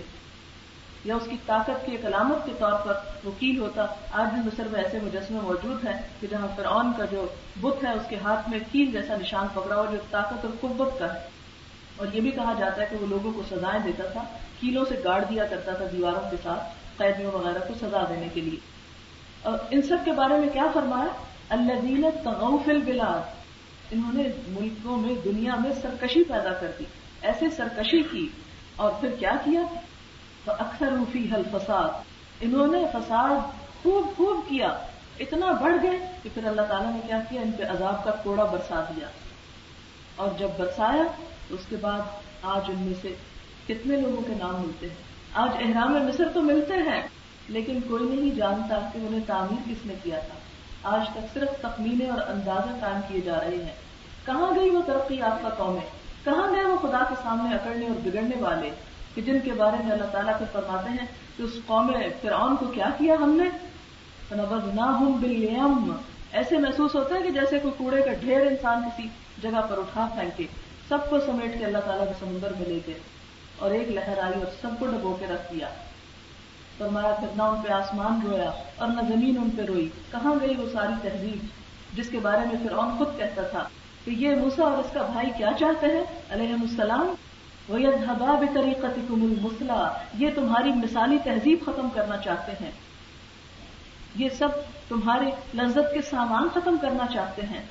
یا اس کی طاقت کی ایک علامت کے طور پر وہ کیل ہوتا. آج بھی مصر میں ایسے مجسمے موجود ہیں کہ جہاں فرعون کا جو بت ہے اس کے ہاتھ میں کیل جیسا نشان پکڑا ہوا جو طاقت اور قوت کا ہے. اور یہ بھی کہا جاتا ہے کہ وہ لوگوں کو سزائیں دیتا تھا، کیلوں سے گاڑ دیا کرتا تھا دیواروں کے ساتھ قیدیوں وغیرہ کو سزا دینے کے لیے. اور ان سب کے بارے میں کیا فرمایا؟ الذین طغوا فی البلاد، انہوں نے ملکوں میں، دنیا میں سرکشی پیدا کر دی، ایسے سرکشی کی. اور پھر کیا کیا؟ فاکثروا فیہا الفساد، انہوں نے فساد خوب خوب کیا، اتنا بڑھ گئے کہ پھر اللہ تعالیٰ نے کیا کیا؟ ان پہ عذاب کا کوڑا برسا دیا. اور جب برسایا تو اس کے بعد آج ان میں سے کتنے لوگوں کے نام ملتے ہیں. آج احرام مصر تو ملتے ہیں لیکن کوئی نہیں جانتا کہ انہیں تعمیر کس نے کیا تھا. آج تک صرف تخمینے اور اندازے قائم کیے جا رہے ہیں. کہاں گئی وہ ترقی یافتہ قومیں؟ کہاں گئے وہ خدا کے سامنے اکڑنے اور بگڑنے والے کہ جن کے بارے میں اللہ تعالیٰ کو فرماتے ہیں کہ اس قوم فرعون کو کیا کیا ہم نے؟ فنبذناہم بالیم. ایسے محسوس ہوتا ہے کہ جیسے کوئی کوڑے کا ڈھیر انسان کسی جگہ پر اٹھا پھینکے. سب کو سمیٹ کے اللہ تعالیٰ کے سمندر میں لے گئے اور ایک لہر آئی اور سب کو ڈبو کے رکھ دیا. فرمایا پھر نہ ان پہ آسمان رویا اور نہ زمین ان پہ روئی. کہاں گئی وہ ساری تہذیب جس کے بارے میں فرعون خود کہتا تھا کہ یہ موسیٰ اور اس کا بھائی کیا چاہتے ہیں علیہم السلام؟ وَيَذْهَبَا بِطَرِيقَتِكُمُ الْمُثْلَىٰ. یہ تمہاری مثالی تہذیب ختم کرنا چاہتے ہیں. یہ سب تمہارے لذت کے سامان ختم کرنا چاہتے ہیں.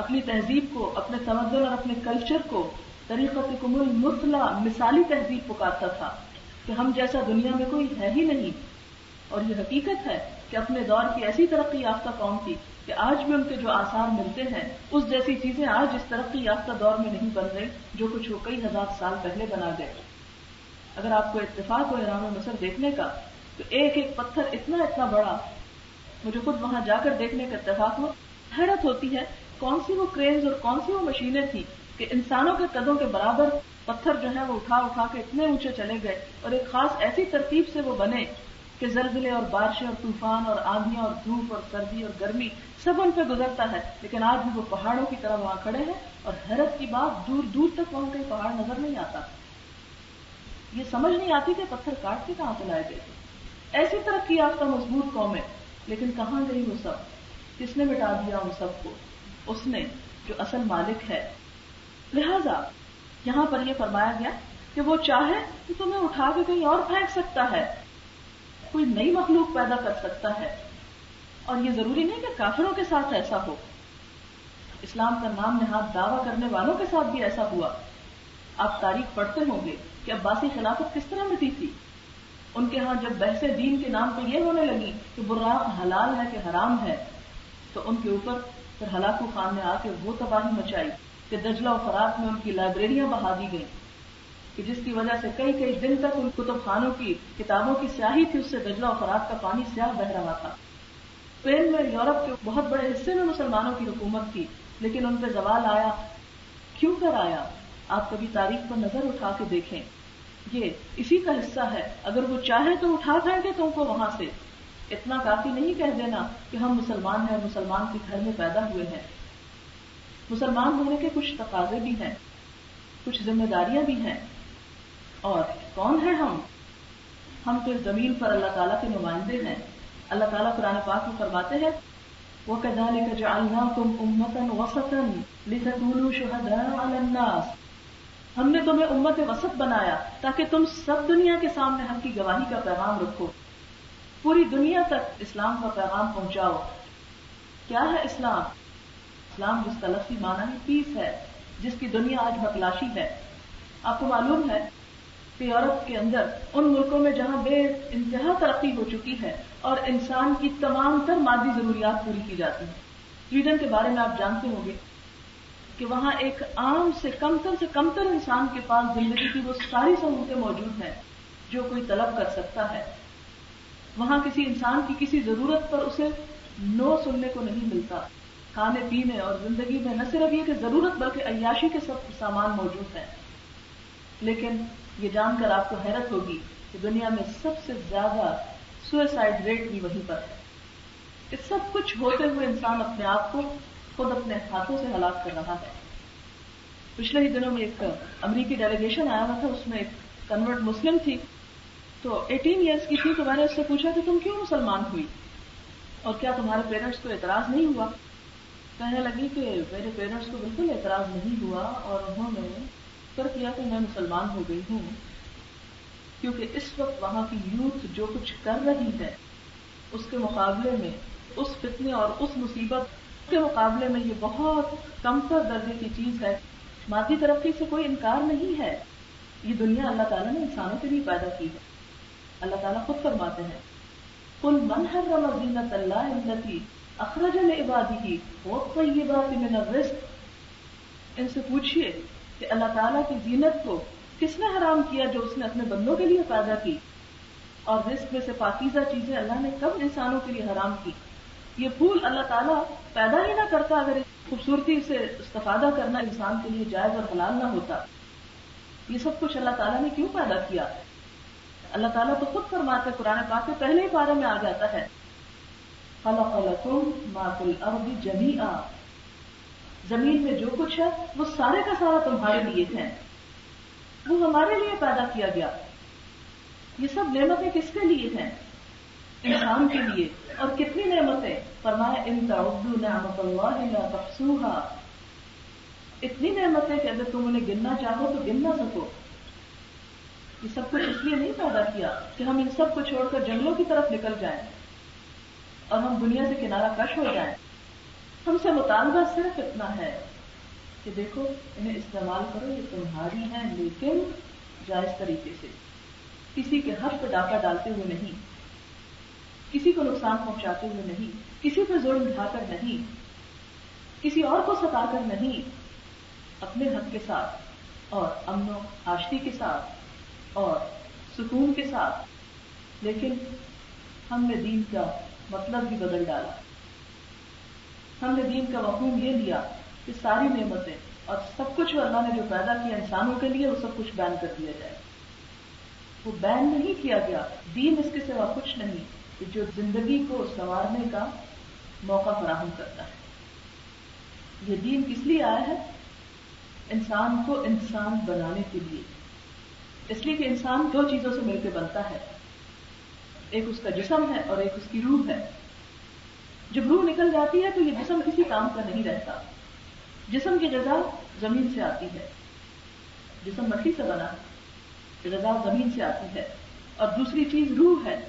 اپنی تہذیب کو، اپنے تمدن اور اپنے کلچر کو طریقتکم المثلیٰ مثالی تہذیب پکارتا تھا کہ ہم جیسا دنیا میں کوئی ہے ہی نہیں. اور یہ حقیقت ہے کہ اپنے دور کی ایسی ترقی یافتہ قوم تھی کہ آج بھی ان کے جو آثار ملتے ہیں اس جیسی چیزیں آج اس ترقی یافتہ دور میں نہیں بن رہی جو کچھ وہ کئی ہزار سال پہلے بنا گئے. اگر آپ کو اتفاق ہو احرام مصر دیکھنے کا تو ایک ایک پتھر اتنا اتنا بڑا. مجھے خود وہاں جا کر دیکھنے کا اتفاق ہوا. حیرت ہوتی ہے کون سی وہ کرینز اور کون سی وہ مشینیں تھیں کہ انسانوں کے قدوں کے برابر پتھر جو ہے وہ اٹھا اٹھا کے اتنے اونچے چلے گئے اور ایک خاص ایسی ترتیب سے وہ بنے کہ زلزلے اور بارشیں اور طوفان اور آندھیاں اور دھوپ اور سردی اور گرمی سب ان پہ گزرتا ہے. لیکن آج بھی وہ پہاڑوں کی طرح وہاں کھڑے ہیں اور حیرت کی بات دور دور تک وہاں کوئی پہاڑ نظر نہیں آتا. یہ سمجھ نہیں آتی کہ پتھر کاٹ کے کہاں سے لائے گئے تھے. ایسی ترقی یافتہ مضبوط قومیں لیکن کہاں گئی وہ سب؟ کس نے مٹا دیا ان سب کو؟ اس نے جو اصل مالک ہے. لہذا یہاں پر یہ فرمایا گیا کہ وہ چاہے تو تمہیں اٹھا کے کہیں اور پھینک سکتا ہے، کوئی نئی مخلوق پیدا کر سکتا ہے. اور یہ ضروری نہیں کہ کافروں کے ساتھ ایسا ہو. اسلام کا نام نہاد دعویٰ کرنے والوں کے ساتھ بھی ایسا ہوا. آپ تاریخ پڑھتے ہوں گے کہ عباسی خلافت کس طرح مٹی تھی. ان کے ہاں جب بحث دین کے نام پہ یہ ہونے لگی کہ براق حلال ہے کہ حرام ہے تو ان کے اوپر پھر ہلاکو خان نے آ کے وہ تباہی مچائی کہ دجلہ و فرات میں ان کی لائبریریاں بہا دی گئیں کہ جس کی وجہ سے کئی کئی دن تک ان کتب خانوں کی کتابوں کی سیاہی تھی، اس سے دجلہ و فرات کا پانی سیاہ بہ رہا تھا. اسپین میں یورپ کے بہت بڑے حصے میں مسلمانوں کی حکومت تھی لیکن ان پہ زوال آیا. کیوں کر آیا؟ آپ کبھی تاریخ پر نظر اٹھا کے دیکھیں. یہ اسی کا حصہ ہے. اگر وہ چاہے تو اٹھا پھینکے تم کو وہاں سے. اتنا کافی نہیں کہہ دینا کہ ہم مسلمان ہیں اور مسلمان کے گھر میں پیدا ہوئے ہیں. مسلمان ہونے کے کچھ تقاضے بھی ہیں، کچھ ذمہ داریاں بھی ہیں. اور کون ہیں ہم؟ ہم تو اس زمین پر اللہ تعالیٰ کے نمائندے ہیں. اللہ تعالیٰ قرآن پاک میں فرماتے ہیں وَكَذَلِكَ جَعَلْنَاكُمْ أُمَّةً وَسَطًا لِتَكُونُوا شُهَدَاءَ عَلَى النَّاسِ. ہم نے تمہیں امت وسط بنایا تاکہ تم سب دنیا کے سامنے حق کی گواہی کا پیغام رکھو. پوری دنیا تک اسلام کا پیغام پہنچاؤ. کیا ہے اسلام؟ اسلام جس کا لفظی معنی ہے پیس ہے، جس کی دنیا آج بتلاشی ہے. آپ کو معلوم ہے کہ یورپ کے اندر ان ملکوں میں جہاں بے انتہا ترقی ہو چکی ہے اور انسان کی تمام تر مادی ضروریات پوری کی جاتی ہیں. سویڈن کے بارے میں آپ جانتے ہوں گے کہ وہاں ایک عام سے کمتر انسان کے پاس زندگی کی وہ ساری سہولتیں موجود ہیں جو کوئی طلب کر سکتا ہے. وہاں کسی انسان کی کسی ضرورت پر اسے نو سننے کو نہیں ملتا. کھانے پینے اور زندگی میں نہ صرف یہ کہ ضرورت بلکہ عیاشی کے سب سامان موجود ہیں. لیکن یہ جان کر آپ کو حیرت ہوگی کہ دنیا میں سب سے زیادہ سوئسائڈ ریٹ بھی وہیں پر ہے. اس سب کچھ ہوتے ہوئے انسان اپنے آپ کو خود اپنے ہاتھوں سے ہلاک کر رہا ہے. پچھلے ہی دنوں میں ایک امریکی ڈیلیگیشن آیا ہوا تھا، اس میں ایک کنورٹ مسلم تھی تو 18 ایئرس کی تھی. تو میں نے اس سے پوچھا کہ تم کیوں مسلمان ہوئی اور کیا تمہارے پیرنٹس کو اعتراض نہیں ہوا؟ کہنے لگی کہ میرے پیرنٹس کو بالکل اعتراض نہیں ہوا اور انہوں نے فکر کیا کہ میں مسلمان ہو گئی ہوں کیونکہ اس وقت وہاں کی یوتھ جو کچھ کر رہی ہے اس کے مقابلے میں، اس فتنے اور اس مصیبت کے مقابلے میں یہ بہت کمتر درجے کی چیز ہے. مادی ترقی سے کوئی انکار نہیں ہے. یہ دنیا اللہ تعالیٰ نے انسانوں کے لیے پیدا کی ہے. اللہ تعالیٰ خود فرماتے ہیں قُلْ مَنْ حَرَّمَ زِینَةَ اللَّهِ الَّتِی أَخْرَجَ لِعِبَادِهِ وَالطَّیِّبَاتِ مِنَ الرِّزْقِ. ان سے پوچھئے کہ اللہ تعالیٰ کی زینت کو کس نے حرام کیا؟ جو اس نے اپنے بندوں کے لیے پیدا کی. اور رزق میں سے پاکیزہ چیزیں اللہ نے کب انسانوں کے لیے حرام کی؟ یہ پھول اللہ تعالیٰ پیدا ہی نہ کرتا اگر اس خوبصورتی سے استفادہ کرنا انسان کے لیے جائز اور حلال نہ ہوتا. یہ سب کچھ اللہ تعالیٰ نے کیوں پیدا کیا؟ اللہ تعالیٰ تو خود فرماتے ہیں قرآن پاک کے پہلے ہی پارے میں آ جاتا ہے خلق لکم ما فی الارض جمیعا، زمین میں جو کچھ ہے وہ سارے کا سارا تمہارے لیے ہے، وہ ہمارے لیے پیدا کیا گیا. یہ سب نعمتیں کس کے لیے ہیں؟ انسان کے لیے. اور کتنی نعمتیں؟ فرمایا ان تعدوا نعمت اللہ لا تحصوها، اتنی نعمتیں کہ اگر تم انہیں گننا چاہو تو گن نہ سکو. یہ سب کچھ اس لیے نہیں پیدا کیا کہ ہم ان سب کو چھوڑ کر جنگلوں کی طرف نکل جائیں اور ہم دنیا سے کنارہ کش ہو جائیں. ہم سے مطالبہ صرف اتنا ہے کہ دیکھو انہیں استعمال کرو، یہ تمہاری ہیں لیکن جائز طریقے سے، کسی کے حق پہ ڈاکہ ڈالتے ہوئے نہیں، کسی کو نقصان پہنچاتے ہوئے نہیں، کسی پہ ظلم ڈھا کر نہیں، کسی اور کو ستا کر نہیں، اپنے حق کے ساتھ اور امن و آشتی کے ساتھ اور سکون کے ساتھ. لیکن ہم نے دین کا مطلب بھی بدل ڈالا. ہم نے دین کا مفہوم یہ لیا کہ ساری نعمتیں اور سب کچھ اللہ نے جو پیدا کیا انسانوں کے لیے وہ سب کچھ بین کر دیا جائے. وہ بین نہیں کیا گیا. دین اس کے سوا کچھ نہیں کہ جو زندگی کو سنوارنے کا موقع فراہم کرتا ہے. یہ دین کس لیے آیا ہے؟ انسان کو انسان بنانے کے لیے. اس لیے کہ انسان دو چیزوں سے مل کے بنتا ہے، ایک اس کا جسم ہے اور ایک اس کی روح ہے. جب روح نکل جاتی ہے تو یہ جسم کسی کام کا نہیں رہتا. جسم کی غذا زمین سے آتی ہے، جسم مٹی سے بنا ہے، غذا زمین سے آتی ہے. اور دوسری چیز روح ہے.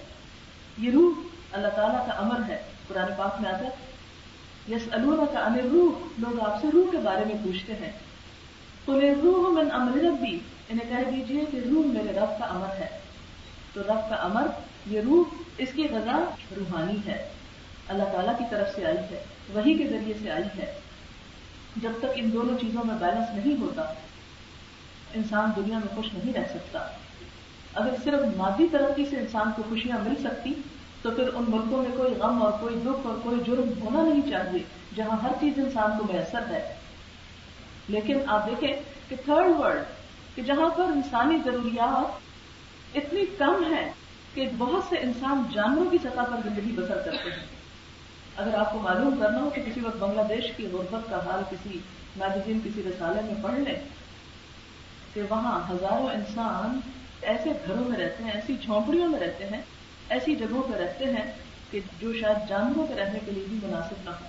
یہ روح اللہ تعالیٰ کا امر ہے. قرآن پاک میں آتا ہے یسألونک عن الروح، لوگ آپ سے روح کے بارے میں پوچھتے ہیں. قل الروح من امر ربی، انہیں کہہ دیجئے کہ روح میرے رب کا امر ہے. تو رب کا امر، یہ روح، اس کی غذا روحانی ہے، اللہ تعالیٰ کی طرف سے آئی ہے، وحی کے ذریعے سے آئی ہے. جب تک ان دونوں چیزوں میں بیلنس نہیں ہوتا انسان دنیا میں خوش نہیں رہ سکتا. اگر صرف مادی ترقی سے انسان کو خوشیاں مل سکتی تو پھر ان ملکوں میں کوئی غم اور کوئی دکھ اور کوئی جرم ہونا نہیں چاہیے جہاں ہر چیز انسان کو میسر ہے. لیکن آپ دیکھیں کہ تھرڈ ورلڈ، کہ جہاں پر انسانی ضروریات اتنی کم ہیں کہ بہت سے انسان جانوروں کی سطح پر زندگی بسر کرتے ہیں. اگر آپ کو معلوم کرنا ہو کہ کسی وقت بنگلہ دیش کی غربت کا حال کسی میگزین، کسی رسالے میں پڑھ لیں کہ وہاں ہزاروں انسان ایسے گھروں میں رہتے ہیں، ایسی جھونپڑیوں میں رہتے ہیں، ایسی جگہوں پہ رہتے ہیں کہ جو شاید جانوروں کے رہنے کے لیے بھی مناسب نہ ہو.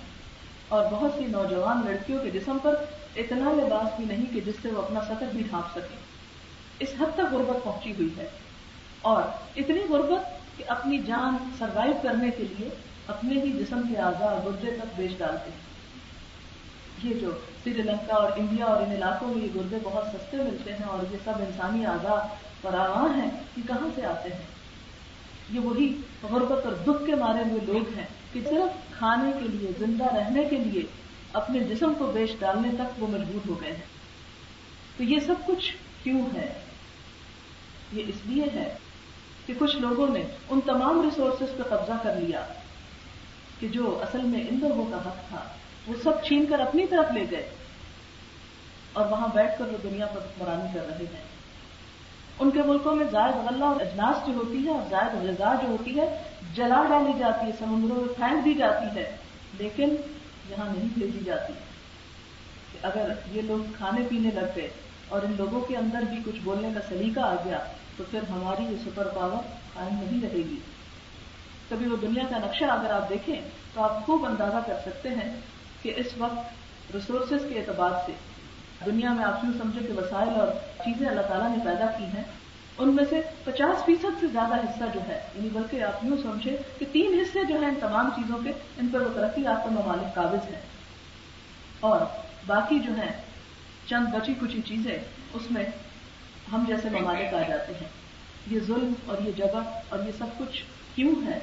اور بہت سی نوجوان لڑکیوں کے جسم پر اتنا لباس بھی نہیں کہ جس سے وہ اپنا سطر بھی ڈھانپ سکے. اس حد تک غربت پہنچی ہوئی ہے. اور اتنی غربت کہ اپنی جان سروائیو کرنے کے لیے اپنے ہی جسم کے اعضاء اور گردے تک بیچ ڈالتے ہیں. یہ جو سری لنکا اور انڈیا اور ان علاقوں میں یہ گردے بہت سستے ملتے ہیں اور یہ سب انسانی اعضاء فراوان ہیں، یہ کہاں سے آتے ہیں؟ یہ وہی غربت اور دکھ کے مارے ہوئے لوگ ہیں کہ صرف کھانے کے لیے، زندہ رہنے کے لیے اپنے جسم کو بیچ ڈالنے تک وہ مجبور ہو گئے ہیں. تو یہ سب کچھ کیوں ہے؟ یہ اس لیے ہے کہ کچھ لوگوں نے ان تمام ریسورسز پہ قبضہ کر لیا کہ جو اصل میں ان لوگوں کا حق تھا وہ سب چھین کر اپنی طرف لے گئے اور وہاں بیٹھ کر وہ دنیا پر حکمرانی کر رہے ہیں. ان کے ملکوں میں زائد غلہ اور اجناس جو ہوتی ہے اور زائد غذا جو ہوتی ہے جلا ڈالی جاتی ہے، سمندروں میں پھینک دی جاتی ہے، لیکن یہاں نہیں بھیجی جاتی. کہ اگر یہ لوگ کھانے پینے لگ گئے اور ان لوگوں کے اندر بھی کچھ بولنے کا سلیقہ آ گیا تو پھر ہماری یہ سپر پاور قائم نہیں رہے گی. کبھی وہ دنیا کا نقشہ اگر آپ دیکھیں تو آپ خوب اندازہ کر سکتے ہیں کہ اس وقت ریسورسز کے اعتبار سے دنیا میں آپ یوں سمجھے کہ وسائل اور چیزیں اللہ تعالیٰ نے پیدا کی ہیں، ان میں سے 50% سے زیادہ حصہ جو ہے، یعنی بلکہ آپ یوں سمجھے کہ 3 حصے جو ہیں ان تمام چیزوں کے، ان پر وہ ترقی یافتہ ممالک قابض ہیں، اور باقی جو ہیں چند بچی کچی چیزیں اس میں ہم جیسے ممالک آ جاتے ہیں. یہ ظلم اور یہ جبر اور یہ سب کچھ کیوں ہے؟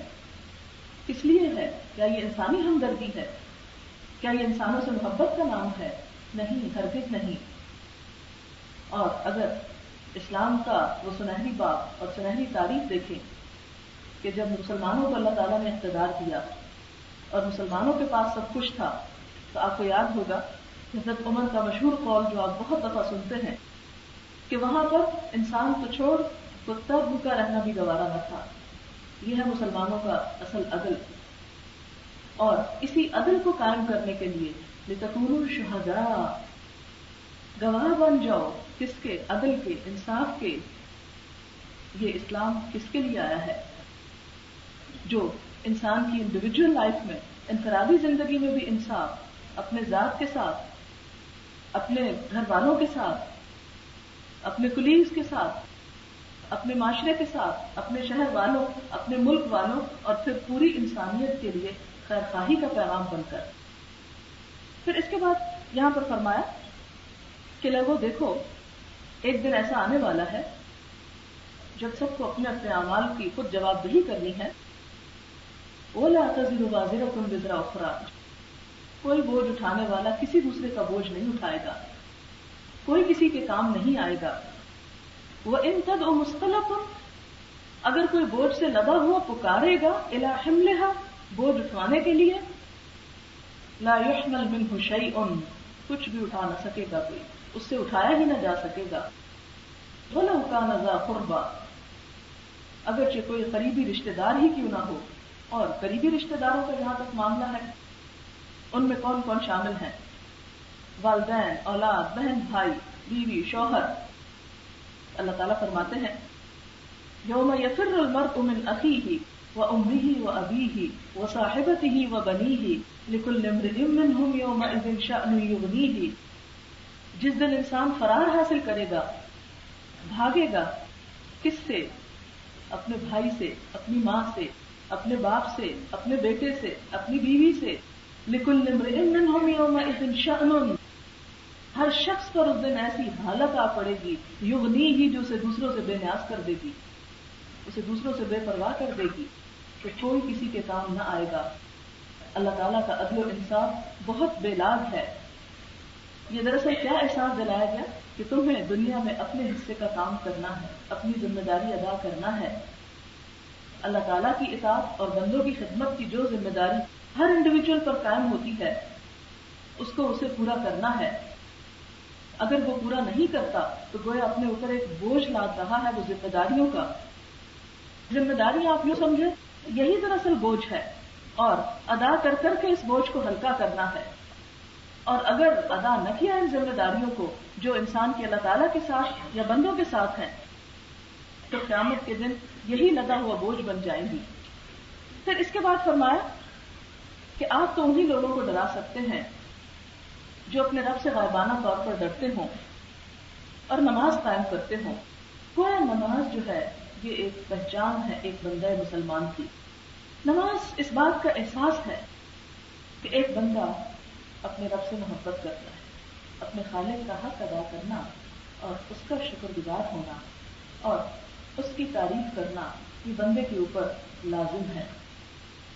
اس لیے ہے. کیا یہ انسانی ہمدردی ہے؟ کیا یہ انسانوں سے محبت کا نام ہے؟ نہیں، ہرگز نہیں. اور اگر اسلام کا وہ سنہری باب اور سنہری تاریخ دیکھیں کہ جب مسلمانوں کو اللہ تعالیٰ نے اقتدار دیا اور مسلمانوں کے پاس سب کچھ تھا، تو آپ کو یاد ہوگا حضرت عمر کا مشہور قول جو آپ بہت دفعہ سنتے ہیں کہ وہاں پر انسان کو چھوڑ کتا بھوکا رہنا بھی گوارا نہ تھا. یہ ہے مسلمانوں کا اصل عدل. اور اسی عدل کو قائم کرنے کے لیے لتکونوا شہداء، گواہ بن جاؤ. کس کے؟ عدل کے، انصاف کے. یہ اسلام کس کے لیے آیا ہے؟ جو انسان کی انڈیویجول لائف میں، انفرادی زندگی میں بھی انصاف، اپنے ذات کے ساتھ، اپنے گھر والوں کے ساتھ، اپنے کولیگز کے ساتھ، اپنے معاشرے کے ساتھ، اپنے شہر والوں، اپنے ملک والوں، اور پھر پوری انسانیت کے لیے خیر خواہی کا پیغام بن کر. پھر اس کے بعد یہاں پر فرمایا کہ لوگوں دیکھو ایک دن ایسا آنے والا ہے جب سب کو اپنے اپنے اعمال کی خود جواب دہی کرنی ہے. وَلَا تَزِرُ وَازِرَةٌ وِزْرَ أُخْرَىٰ، کوئی بوجھ اٹھانے والا کسی دوسرے کا بوجھ نہیں اٹھائے گا، کوئی کسی کے کام نہیں آئے گا. وَإِن تَدْعُ مُثْقَلَةٌ، اگر کوئی بوجھ سے لدا ہوا پکارے گا إِلَىٰ حِمْلِهَا، بوجھ اٹھوانے کے لیے، لَا يُحْمَلْ مِنْهُ شَيْءٌ، کچھ بھی اٹھا نہ سکے گا، کوئی اس سے اٹھایا ہی نہ جا سکے گا. وَلَوْ كَانَ ذَا قُرْبَىٰ، اگرچہ کوئی قریبی رشتہ دار ہی کیوں نہ ہو. اور قریبی رشتہ داروں کا جہاں تک معاملہ ہے ان میں کون کون شامل ہیں؟ والدین، اولاد، بہن، بھائی، بیوی، شوہر. اللہ تعالیٰ فرماتے ہیں یوم یفر المرء من اخیہ وامہ وابیہ وصاحبتہ وبنیہ لکل امرئ منہم یومئذ شأن یغنیہ. جس دن انسان فرار حاصل کرے گا، بھاگے گا. کس سے؟ اپنے بھائی سے، اپنی ماں سے، اپنے باپ سے، اپنے بیٹے سے، اپنی بیوی سے. لکل امرئ منہم یومئذ شأن، ہر شخص پر اس دن ایسی حالت آ پڑے گی، یغنیہ، جو اسے دوسروں سے بے نیاز کر دے گی، اسے دوسروں سے بے پرواہ کر دے گی، کہ کوئی کسی کے کام نہ آئے گا. اللہ تعالیٰ کا عدل و انصاف بہت بے لاگ ہے. یہ دراصل کیا احساس دلایا گیا کہ تمہیں دنیا میں اپنے حصے کا کام کرنا ہے، اپنی ذمہ داری ادا کرنا ہے. اللہ تعالیٰ کی اطاعت اور بندوں کی خدمت کی جو ذمہ داری ہر انڈیویجول پر قائم ہوتی ہے اس کو اسے پورا کرنا ہے. اگر وہ پورا نہیں کرتا تو گویا اپنے اوپر ایک بوجھ لاد رہا ہے، وہ ذمہ داریوں کا. ذمہ داری آپ یوں سمجھے یہی دراصل بوجھ ہے، اور ادا کر کر کے اس بوجھ کو ہلکا کرنا ہے. اور اگر ادا نہ کیا ان ذمہ داریوں کو جو انسان کی اللہ تعالیٰ کے ساتھ یا بندوں کے ساتھ ہیں، تو قیامت کے دن یہی لدا ہوا بوجھ بن جائیں گی. پھر اس کے بعد فرمایا کہ آپ تو انہی لوگوں کو ڈرا سکتے ہیں جو اپنے رب سے غائبانہ طور پر ڈرتے ہوں اور نماز قائم کرتے ہوں. گویا نماز جو ہے یہ ایک پہچان ہے ایک بندہ مسلمان کی. نماز اس بات کا احساس ہے کہ ایک بندہ اپنے رب سے محبت کرتا ہے، اپنے خالق کا حق ادا کرنا اور اس کا شکر گزار ہونا اور اس کی تعریف کرنا یہ بندے کے اوپر لازم ہے.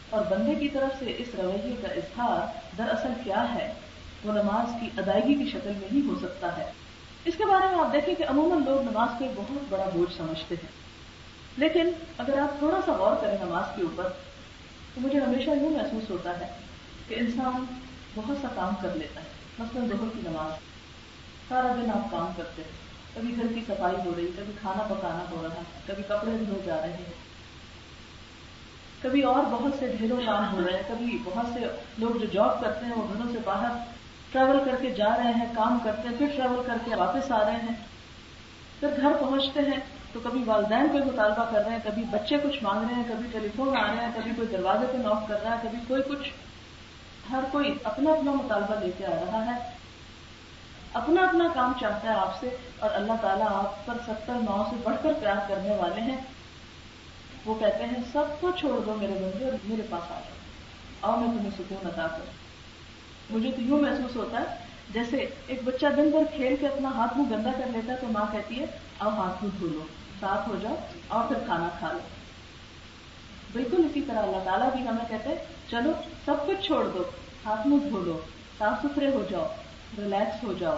اور بندے کی طرف سے اس رویے کا اظہار دراصل کیا ہے؟ وہ نماز کی ادائیگی کی شکل میں ہی ہو سکتا ہے. اس کے بارے میں آپ دیکھیں کہ عموماً لوگ نماز کو ایک بہت بڑا بوجھ سمجھتے ہیں، لیکن اگر آپ تھوڑا سا غور کریں نماز کے اوپر تو مجھے ہمیشہ یوں محسوس ہوتا ہے کہ انسان بہت سا کام کر لیتا ہے. مثلاً ظہر کی نماز، سارا دن آپ کام کرتے ہیں، کبھی گھر کی صفائی ہو رہی، کبھی کھانا پکانا ہو رہا، کبھی کپڑے دھو جا رہے ہیں، کبھی اور بہت سے ڈھیروں کام ہو رہے ہیں، کبھی بہت سے لوگ جو جاب کرتے ہیں وہ گھروں سے باہر ٹریول کر کے جا رہے ہیں، کام کرتے ہیں، پھر ٹریول کر کے واپس آ رہے ہیں، پھر گھر پہنچتے ہیں تو کبھی والدین کوئی مطالبہ کر رہے ہیں، کبھی بچے کچھ مانگ رہے ہیں، کبھی ٹیلی فون آ رہے ہیں، کبھی کوئی دروازے پہ نوک کر رہا ہے، کبھی کوئی کچھ. ہر کوئی اپنا اپنا مطالبہ لے کے آ رہا ہے، اپنا اپنا کام چاہتا ہے آپ سے. اور اللہ تعالیٰ آپ پر 70 9 سے بڑھ کر پیار کرنے والے ہیں. وہ کہتے ہیں سب کو چھوڑ دو میرے بندے اور میرے پاس آ جاؤ، آؤ میں تمہیں سکون عطا کروں. مجھے تو یوں محسوس ہوتا ہے جیسے ایک بچہ دن بھر کھیل کے اپنا ہاتھ منہ گندا کر لیتا ہے تو ماں کہتی ہے آؤ ہاتھ منہ دھو لو، صاف ہو جاؤ اور پھر کھانا کھا لو. بالکل اسی طرح اللہ تعالیٰ بھی ہمیں کہتے ہیں چلو سب کچھ چھوڑ دو، ہاتھ منہ دھو لو، صاف ستھرے ہو جاؤ، ریلیکس ہو جاؤ.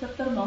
70 9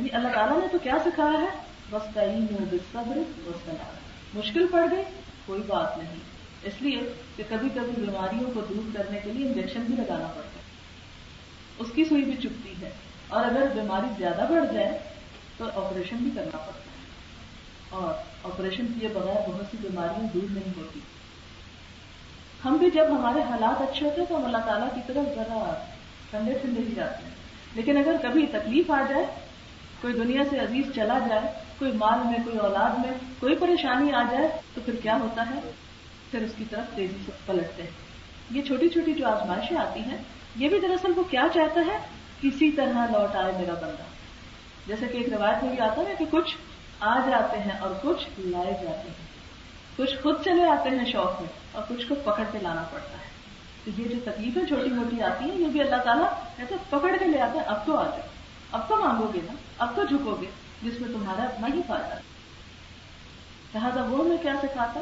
یعنی اللہ تعالیٰ نے تو کیا سکھایا ہے؟ وَاسْتَعِينُوا بِالصَّبْرِ وَالصَّلَاةِ. مشکل پڑ گئی کوئی بات نہیں، اس لیے کہ کبھی کبھی بیماریوں کو دور کرنے کے لیے انجیکشن بھی لگانا پڑتا ہے، اس کی سوئی بھی چبھتی ہے، اور اگر بیماری زیادہ بڑھ جائے تو آپریشن بھی کرنا پڑتا ہے، اور آپریشن کیے بغیر بہت سی بیماریاں دور نہیں ہوتی. ہم بھی جب ہمارے حالات اچھے ہوتے ہیں تو ہم اللہ تعالیٰ کی طرف ذرا ٹھنڈے ٹھنڈے ہی جاتے ہیں، لیکن اگر کبھی تکلیف آ جائے، کوئی دنیا سے عزیز چلا جائے، کوئی مال میں، کوئی اولاد میں کوئی پریشانی آ جائے تو پھر کیا ہوتا ہے؟ پھر اس کی طرف تیزی سے پلٹتے ہیں. یہ چھوٹی چھوٹی جو آزمائشیں آتی ہیں، یہ بھی دراصل وہ کیا چاہتا ہے؟ کسی طرح لوٹ آئے میرا بندہ. جیسے کہ ایک روایت میں بھی آتا ہے کہ کچھ آ جاتے ہیں اور کچھ لائے جاتے ہیں، کچھ خود چلے آتے ہیں شوق میں اور کچھ کو پکڑ کے لانا پڑتا ہے. تو یہ جو تکلیفیں چھوٹی موٹی آتی ہیں، یہ بھی اللہ تعالیٰ ایسے پکڑ کے لے آتے ہیں. اب تو آ جاؤ، اب تو مانگو گے نا، اب تو جھکو گے، جس میں تمہارا اپنا ہی فائدہ ہے. لہٰذا وہ ہمیں کیا سکھاتا؟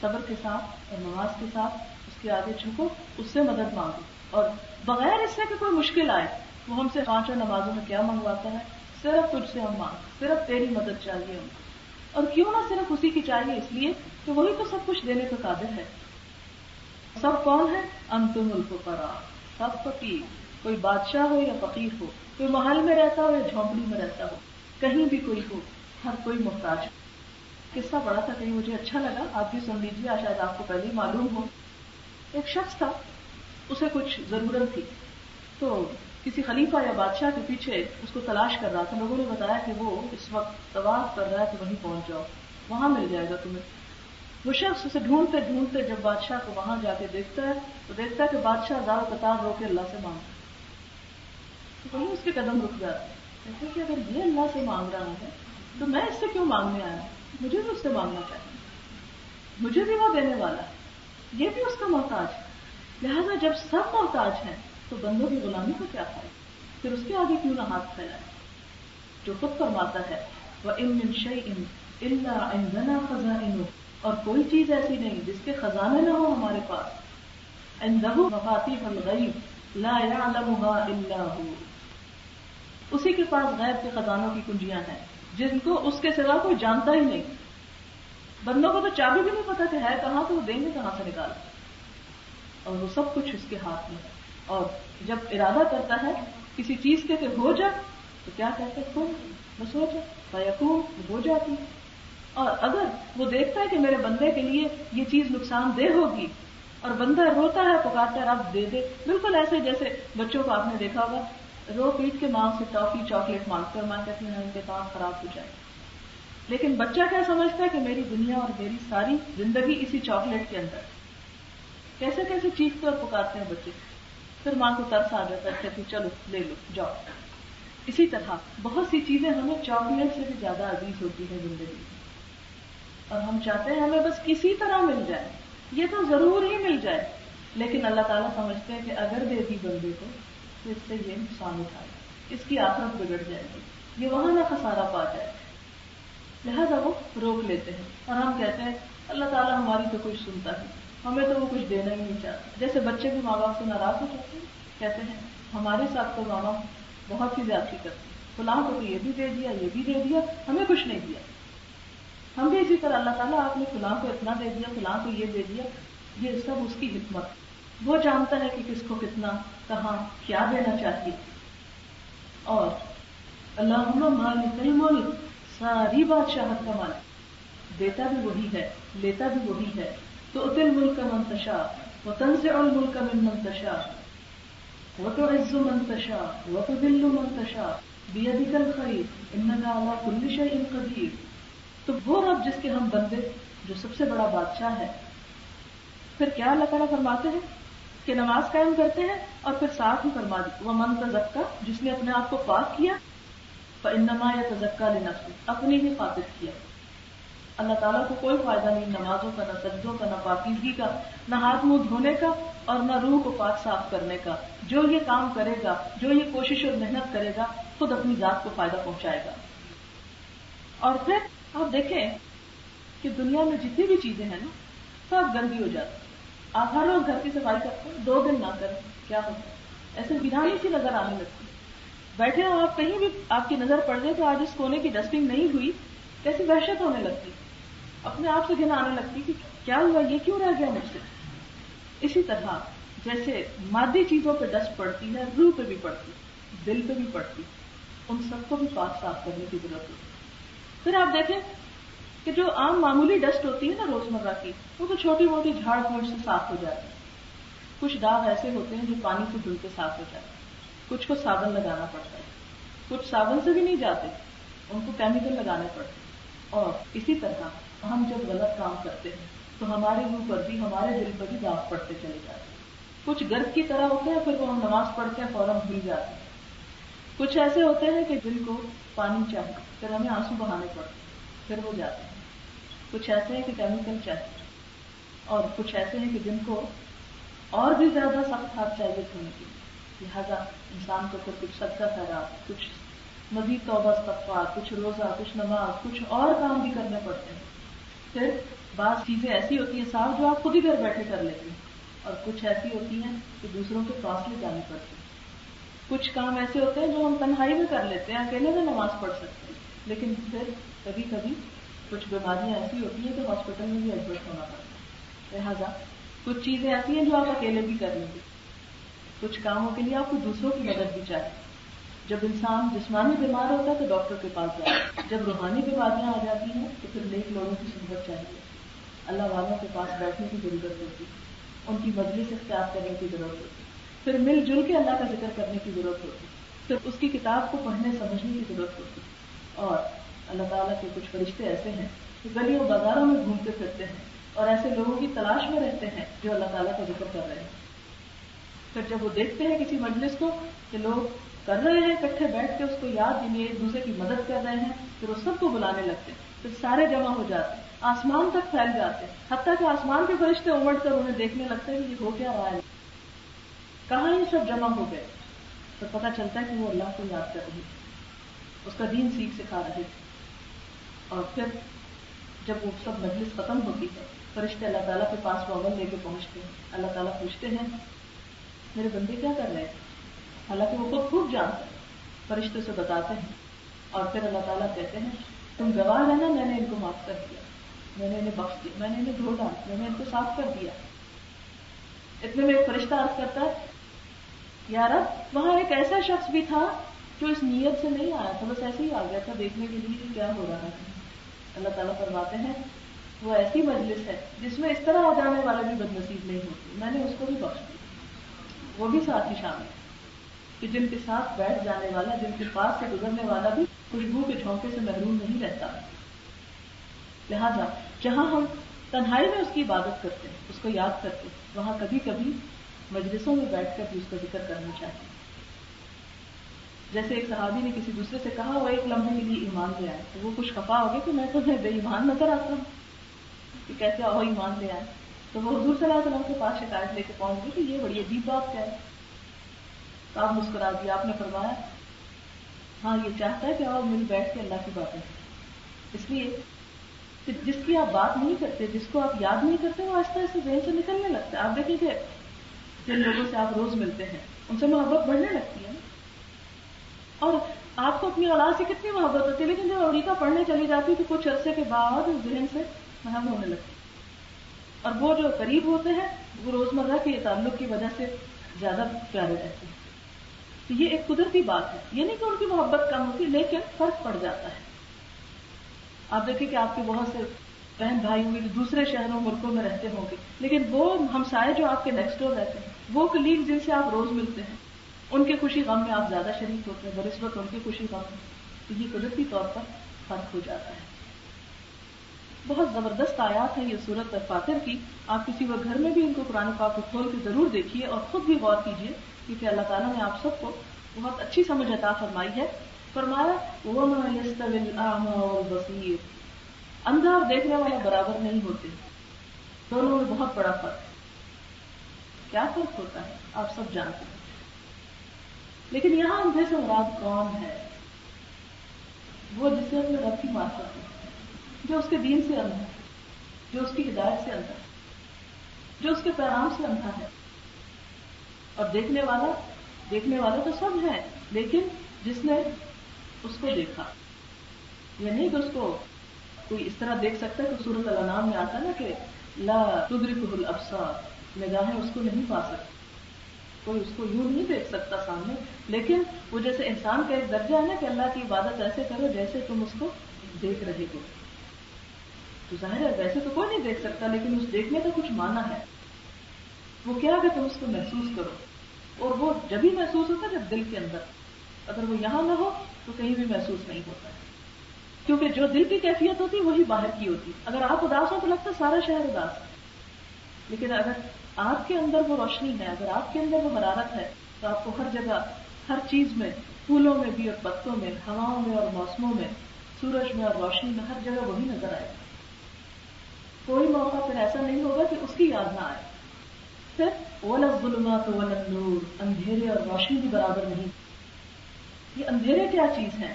صبر کے ساتھ اور نماز کے ساتھ اس کے آگے جھکو، اس سے مدد مانگو، اور بغیر اس سے کہ کوئی مشکل آئے. وہ ہم سے 5 نمازوں میں کیا منگواتا ہے؟ صرف تجھ سے ہم مانگ، صرف تیری مدد چاہیے ہم کو. اور کیوں نہ صرف اسی کی چاہیے؟ اس لیے کہ وہی تو سب کچھ دینے کا قادر ہے. سب کون ہے؟ انتم الفقراء، سب فقیر، کوئی بادشاہ ہو یا فقیر ہو، کوئی محل میں رہتا ہو یا جھونپڑی میں رہتا ہو، کہیں بھی کوئی ہو، ہر کوئی محتاج. قصہ پڑھا تھا کہیں، مجھے اچھا لگا، آپ بھی سن لیجیے، شاید آپ کو پہلے ہی معلوم ہو. ایک شخص تھا، اسے کچھ ضرورت تھی، تو کسی خلیفہ یا بادشاہ کے پیچھے اس کو تلاش کر رہا تھا. لوگوں نے بتایا کہ وہ اس وقت طواف کر رہا ہے، تو وہیں پہنچ جاؤ، وہاں مل جائے گا تمہیں. وہ شخص اسے ڈھونڈتے ڈھونڈتے جب بادشاہ کو وہاں جا کے دیکھتا ہے تو دیکھتا ہے کہ بادشاہ دار و قطار رو کے اللہ سے مانگتا ہے. تو وہیں اس کے قدم رک جاتے ہیں. کہتے ہیں کہ اگر یہ اللہ سے مانگ رہا ہے تو میں اس سے کیوں مانگنے آیا؟ مجھے بھی اس سے مانگنا چاہیے، مجھے بھی وہ دینے والا ہے، یہ بھی اس کا محتاج ہے. لہذا جب سب محتاج ہیں تو بندوں کی غلامی کو کیا کھائے؟ پھر اس کے آگے کیوں نہ ہاتھ پھیلائے؟ جو خود فرماتا ہے وَإِن مِّن شَيْءٍ إِلَّا عِندَنَا خَزَائِنُهُ، اور کوئی چیز ایسی نہیں جس کے خزانے نہ ہو ہمارے پاس. عِندَهُ مَفَاتِيحُ الْغَيْبِ لَا يَعْلَمُهَا إِلَّا هُوَ، اسی کے پاس غیب کے خزانوں کی کنجیاں ہیں جن کو اس کے سوا کوئی جانتا ہی نہیں. بندوں کو تو چابی بھی نہیں پتا کہ ہے کہاں، تو وہ دیں گے کہاں سے نکال، اور وہ سب کچھ اس کے ہاتھ میں ہے. اور جب ارادہ کرتا ہے کسی چیز کے کہ ہو جا، تو کیا کہتے ہیں؟ کن، بس ہو جا، فیکون، ہو جاتی. اور اگر وہ دیکھتا ہے کہ میرے بندے کے لیے یہ چیز نقصان دہ ہوگی اور بندہ روتا ہے، پکارتا ہے رب دے دے، بالکل ایسے جیسے بچوں کو آپ نے دیکھا ہوگا رو پیٹ کے ماں سے ٹافی چاکلیٹ مانگتے، اور ماں کہتی ہے ان کے دانت خراب ہو جائے. لیکن بچہ کیا سمجھتا ہے کہ میری دنیا اور میری ساری زندگی اسی چاکلیٹ کے اندر. کیسے کیسے چیختے اور پکارتے ہیں بچے. پھر ماں کو ترس آ جاتا ہے، کہتی چلو لے لو جاؤ. اسی طرح بہت سی چیزیں ہمیں چاکلیٹ سے بھی زیادہ عزیز ہوتی ہیں زندگی میں، اور ہم چاہتے ہیں ہمیں بس کسی طرح مل جائے، یہ تو ضرور ہی مل جائے. لیکن اللہ تعالیٰ سمجھتے ہیں کہ اگر دے دی بندے کو تو اس سے یہ نقصان اٹھائے، اس کی آخرت بگڑ جائے گی، یہ وہاں نہ خسارہ پا جائے. لہذا وہ روک لیتے ہیں، اور ہم کہتے ہیں اللہ تعالیٰ ہماری تو کچھ سنتا ہے، ہمیں تو وہ کچھ دینا ہی نہیں چاہتا. جیسے بچے بھی ماں باپ سے ناراض ہو جاتے ہیں، کہتے ہیں ہمارے ساتھ تو ماں باپ بہت ہی زیادتی کرتے ہیں، فلاں کو تو یہ بھی دے دیا، یہ بھی دے دیا، ہمیں کچھ نہیں دیا. ہم بھی اسی طرح اللہ تعالیٰ آپ نے فلاں کو اتنا دے دیا، فلاں کو یہ دے دیا، یہ سب اس کی حکمت. وہ جانتا ہے کہ کس کو کتنا، کہاں، کیا دینا چاہیے. اور اللہم مالک الملک، ساری بادشاہت کا مالک، دیتا بھی وہی ہے، لیتا بھی وہی ہے. تؤتی الملک من تشاء وتنزع الملک ممن تشاء وتعز من تشاء وتذل من تشاء بیدک الخیر انک علی کل شیء قدیر. تو وہ رب جس کے ہم بندے، جو سب سے بڑا بادشاہ ہے. پھر کیا اللہ تعالیٰ فرماتے ہیں کہ نماز قائم کرتے ہیں، اور پھر ساتھ ہی فرما دی ومن تزکا، جس نے اپنے آپ کو پاک کیا، فانما یتزکا لنفسہ، اپنی ہی خاطر کیا. اللہ تعالیٰ کو کوئی فائدہ نہیں نمازوں کا، نہ سجدوں کا، نہ پاکیزگی کا، نہ ہاتھ منہ دھونے کا، اور نہ روح کو پاک صاف کرنے کا. جو یہ کام کرے گا، جو یہ کوشش اور محنت کرے گا، خود اپنی ذات کو فائدہ پہنچائے گا. اور پھر آپ دیکھیں کہ دنیا میں جتنی بھی چیزیں ہیں نا، سب گندی ہو جاتی. آپ ہر روز گھر کی صفائی کرتے ہیں، 2 دن نہ کریں کیا ہوتا ہے؟ ایسے ویرانی سی نظر آنے لگتی. بیٹھے ہو آپ کہیں بھی آپ کی نظر پڑ جائے تو آج اس کونے کی ڈسٹنگ نہیں ہوئی، کیسی وحشت ہونے لگتی، اپنے آپ سے گھن آنے لگتی کہ کیا ہوا، یہ کیوں رہ گیا مجھ سے. اسی طرح جیسے مادی چیزوں پہ ڈسٹ پڑتی ہے، روح پہ بھی پڑتی، دل پہ بھی پڑتی، ان سب کو بھی پاک صاف کرنے کی ضرورت ہوتی. پھر آپ دیکھیں کہ جو عام معمولی ڈسٹ ہوتی ہے نا روزمرہ کی، وہ تو چھوٹی موٹی جھاڑ پھوٹ سے صاف ہو جاتی ہے. کچھ داغ ایسے ہوتے ہیں جو پانی سے دھل کے صاف ہو جاتے ہیں، کچھ کو صابن لگانا پڑتا ہے، کچھ صابن سے بھی نہیں جاتے، ان کو کیمیکل لگانے پڑتے ہیں. اور اسی طرح ہم جب غلط کام کرتے ہیں تو ہمارے منہ پر بھی ہمارے دل پر بھی داغ پڑتے چلے جاتے ہیں. کچھ گرد کی طرح ہوتے ہیں، پھر وہ ہم نماز پڑھتے ہیں فوراً بھول جاتے ہیں. کچھ ایسے ہوتے ہیں کہ دل کو پانی چاہیے، پھر ہمیں آنسو بہانے پڑتے ہیں، پھر وہ جاتے ہیں. کچھ ایسے ہیں کہ کیمیکل چاہیے، اور کچھ ایسے ہیں کہ جن کو اور بھی زیادہ سخت ہاتھ چاہیے دھونے کے. لہٰذا انسان کو پھر کچھ صدقہ خیرات، کچھ مزید توبہ استغفار، کچھ روزہ، کچھ نماز، کچھ اور کام بھی کرنے پڑتے ہیں. پھر بعض چیزیں ایسی ہوتی ہیں صاف جو آپ خود ہی گھر بیٹھے کر لیتے ہیں، اور کچھ ایسی ہوتی ہیں کہ دوسروں کے پاس لے جانی پڑتی ہیں. کچھ کام ایسے ہوتے ہیں جو ہم تنہائی میں کر لیتے ہیں، اکیلے میں نماز پڑھ سکتے ہیں، لیکن پھر کبھی کبھی کچھ بیماریاں ایسی ہوتی ہیں کہ ہاسپٹل میں بھی ایڈمٹ ہونا پڑتا ہے. لہٰذا کچھ چیزیں ایسی ہیں جو آپ اکیلے بھی کر لیں گے، کچھ کاموں کے لیے آپ کو دوسروں کی مدد بھی چاہیے. جب انسان جسمانی بیمار ہوتا ہے تو ڈاکٹر کے پاس جاتا ہے، جب روحانی بیماریاں آ جاتی ہیں تو پھر نیک لوگوں کی صحبت چاہیے، اللہ والوں کے پاس بیٹھنے کی ضرورت ہوتی ہے، ان کی مجلس اختیار کرنے کی ضرورت ہوتی ہے، پھر مل جل کے اللہ کا ذکر کرنے کی ضرورت ہوتی ہے، پھر اس کی کتاب کو پڑھنے سمجھنے کی ضرورت ہوتی ہے. اور اللہ تعالیٰ کے کچھ فرشتے ایسے ہیں کہ گلیوں بازاروں میں گھومتے پھرتے ہیں اور ایسے لوگوں کی تلاش میں رہتے ہیں جو اللہ تعالیٰ کا ذکر کر رہے ہیں. پھر جب وہ دیکھتے ہیں کسی مجلس کو کہ لوگ کر رہے ہیں اکٹھے بیٹھ کے اس کو یاد دینی، ایک دوسرے کی مدد کر رہے ہیں، پھر وہ سب کو بلانے لگتے ہیں، پھر سارے جمع ہو جاتے ہیں، آسمان تک پھیل جاتے ہیں، حتیٰ کہ آسمان کے فرشتے امڑ کر انہیں دیکھنے لگتے ہیں کہ یہ ہو کیا رہا ہے، کہاں یہ سب جمع ہو گئے. تو پتہ چلتا ہے کہ وہ اللہ کو یاد کر رہے تھے، اس کا دین سیکھ سکھا رہے تھے. اور پھر جب وہ سب مجلس ختم ہوتی ہے، فرشتے اللہ تعالیٰ کے پاس وہ عمل لے کے پہنچتے ہیں. اللہ تعالیٰ پوچھتے ہیں میرے بندے کیا کر رہے ہیں، حالانکہ وہ خود خوب جانتے ہیں، فرشتے سے بتاتے ہیں. اور پھر اللہ تعالیٰ کہتے ہیں تم گواہ رہنا، میں نے ان کو معاف کر دیا، میں نے انہیں بخش دیا، میں نے انہیں دھو ڈالا، میں نے ان کو صاف کر دیا. اتنے میں ایک فرشتہ عرض کرتا ہے یا رب وہاں ایک ایسا شخص بھی تھا جو اس نیت سے نہیں آیا تھا، بس ایسے ہی آ گیا تھا دیکھنے کے لیے کہ کیا ہو رہا ہے. اللہ تعالیٰ فرماتے ہیں وہ ایسی مجلس ہے جس میں اس طرح آ جانے والا بھی بد نصیب نہیں ہوتی، میں نے اس کو بھی بخش دیا. وہ بھی ساتھ ہی شامل ہے کہ جن کے ساتھ بیٹھ جانے والا، جن کے پاس سے گزرنے والا بھی خوشبو کے جھونکے سے محروم نہیں رہتا. لہذا جہاں ہم تنہائی میں اس کی عبادت کرتے ہیں، اس کو یاد کرتے ہیں، وہاں کبھی کبھی مجلسوں میں بیٹھ کر بھی اس کا ذکر کرنا چاہیے. جیسے ایک صحابی نے کسی دوسرے سے کہا وہ ایک لمحے کے لیے ایمان لے آئے، تو وہ کچھ خفا ہو گئے کہ میں تو بے ایمان نظر آتا ہوں کہ کیسے آؤ ایمان لے آئے. تو وہ حضور صلی اللہ علیہ وسلم کے پاس شکایت لے کے پہنچ گئی کہ یہ بڑی عجیب بات کیا ہے. تو آپ مسکرا دیا، آپ نے فرمایا ہاں یہ چاہتا ہے کہ آؤ مل بیٹھ کے اللہ کی باتیں کریں. اس لیے کہ جس کی آپ بات نہیں کرتے، جس کو آپ یاد نہیں کرتے، وہ آہستہ آہستہ ذہن سے نکلنے لگتا ہے. آپ دیکھیں کہ جن لوگوں سے آپ روز ملتے ہیں ان سے محبت بڑھنے لگتی ہے، اور آپ کو اپنی اولاد سے کتنی محبت ہوتی ہے، لیکن جب امریکہ پڑھنے چلی جاتی ہے تو کچھ عرصے کے بعد ذہن سے محب ہونے لگتی ہے. اور وہ جو قریب ہوتے ہیں وہ روزمرہ کے تعلق کی وجہ سے زیادہ پیارے رہتے ہیں. تو یہ ایک قدرتی بات ہے، یہ نہیں کہ ان کی محبت کم ہوتی، لیکن فرق پڑ جاتا ہے. آپ دیکھیں کہ آپ کے بہت سے بہن بھائی ہوں گے جو دوسرے شہروں ملکوں میں رہتے ہوں گے، لیکن وہ ہمسائے جو آپ کے نیکسٹ ڈور رہتے ہیں، وہ کلیگ جن سے آپ روز ملتے ہیں، ان کے خوشی غم میں آپ زیادہ شریک ہوتے ہیں بنسبت ان کی خوشی غم میں. تو یہ قدرتی طور پر فرق ہو جاتا ہے. بہت زبردست آیات ہے یہ سورۃ فاطر کی. آپ کسی وقت گھر میں بھی ان کو قرآن پاک کو کھول کے ضرور دیکھیے اور خود بھی غور کیجیے، کیونکہ اللہ تعالیٰ نے آپ سب کو بہت اچھی سمجھ عطا فرمائی ہے. فرمایا وَمَا يَسْتَوِي الْأَعْمَى وَالْبَصِيرُ، اندھا اور دیکھنے والا برابر نہیں ہوتے، دونوں میں بہت بڑا فرق ہے. کیا فرق ہوتا ہے آپ سب جانتے ہیں، لیکن یہاں اندھے سے مراد کون ہے؟ وہ جسے اپنے رب کی معرفت ہے، جو اس کے دین سے اندھا ہے، جو اس کی ہدایت سے اندھا ہے، جو اس کے پیغام سے اندھا ہے. اور دیکھنے والا تو سب ہے، لیکن جس نے اس کو دیکھا. یہ نہیں کہ اس کو کوئی اس طرح دیکھ سکتا ہے کہ سورۃ الانعام میں آتا نا کہ لا تدرکہ الابصار، نگاہیں اس کو نہیں پا سکتی، کوئی اس کو یوں نہیں دیکھ سکتا سامنے. لیکن وہ جیسے انسان کا ایک درجہ ہے نا کہ اللہ کی عبادت ایسے کرو جیسے تم اس کو دیکھ رہے ہو. تو ظاہر ہے ویسے تو کوئی نہیں دیکھ سکتا، لیکن اس دیکھنے کا کچھ معنی ہے. وہ کیا کہ تم اس کو محسوس کرو، اور وہ جب ہی محسوس ہوتا ہے جب دل کے اندر. اگر وہ یہاں نہ ہو تو کہیں بھی محسوس نہیں ہوتا ہے، کیونکہ جو دل کی کیفیت ہوتی وہی باہر کی ہوتی. اگر آپ اداس ہو تو لگتا ہے سارا شہر اداس ہے، لیکن اگر آپ کے اندر وہ روشنی ہے، اگر آپ کے اندر وہ حرارت ہے، تو آپ کو ہر جگہ، ہر چیز میں، پھولوں میں بھی اور پتوں میں، ہواؤں میں اور موسموں میں، سورج میں اور روشنی میں، ہر جگہ وہی نظر آئے. کوئی موقع پھر ایسا نہیں ہوگا کہ اس کی یاد نہ آئے. پھر وَلَا الظُّلُمَاتُ وَلَا النُّورُ، اندھیرے اور روشنی بھی برابر نہیں. یہ اندھیرے کیا چیز ہے؟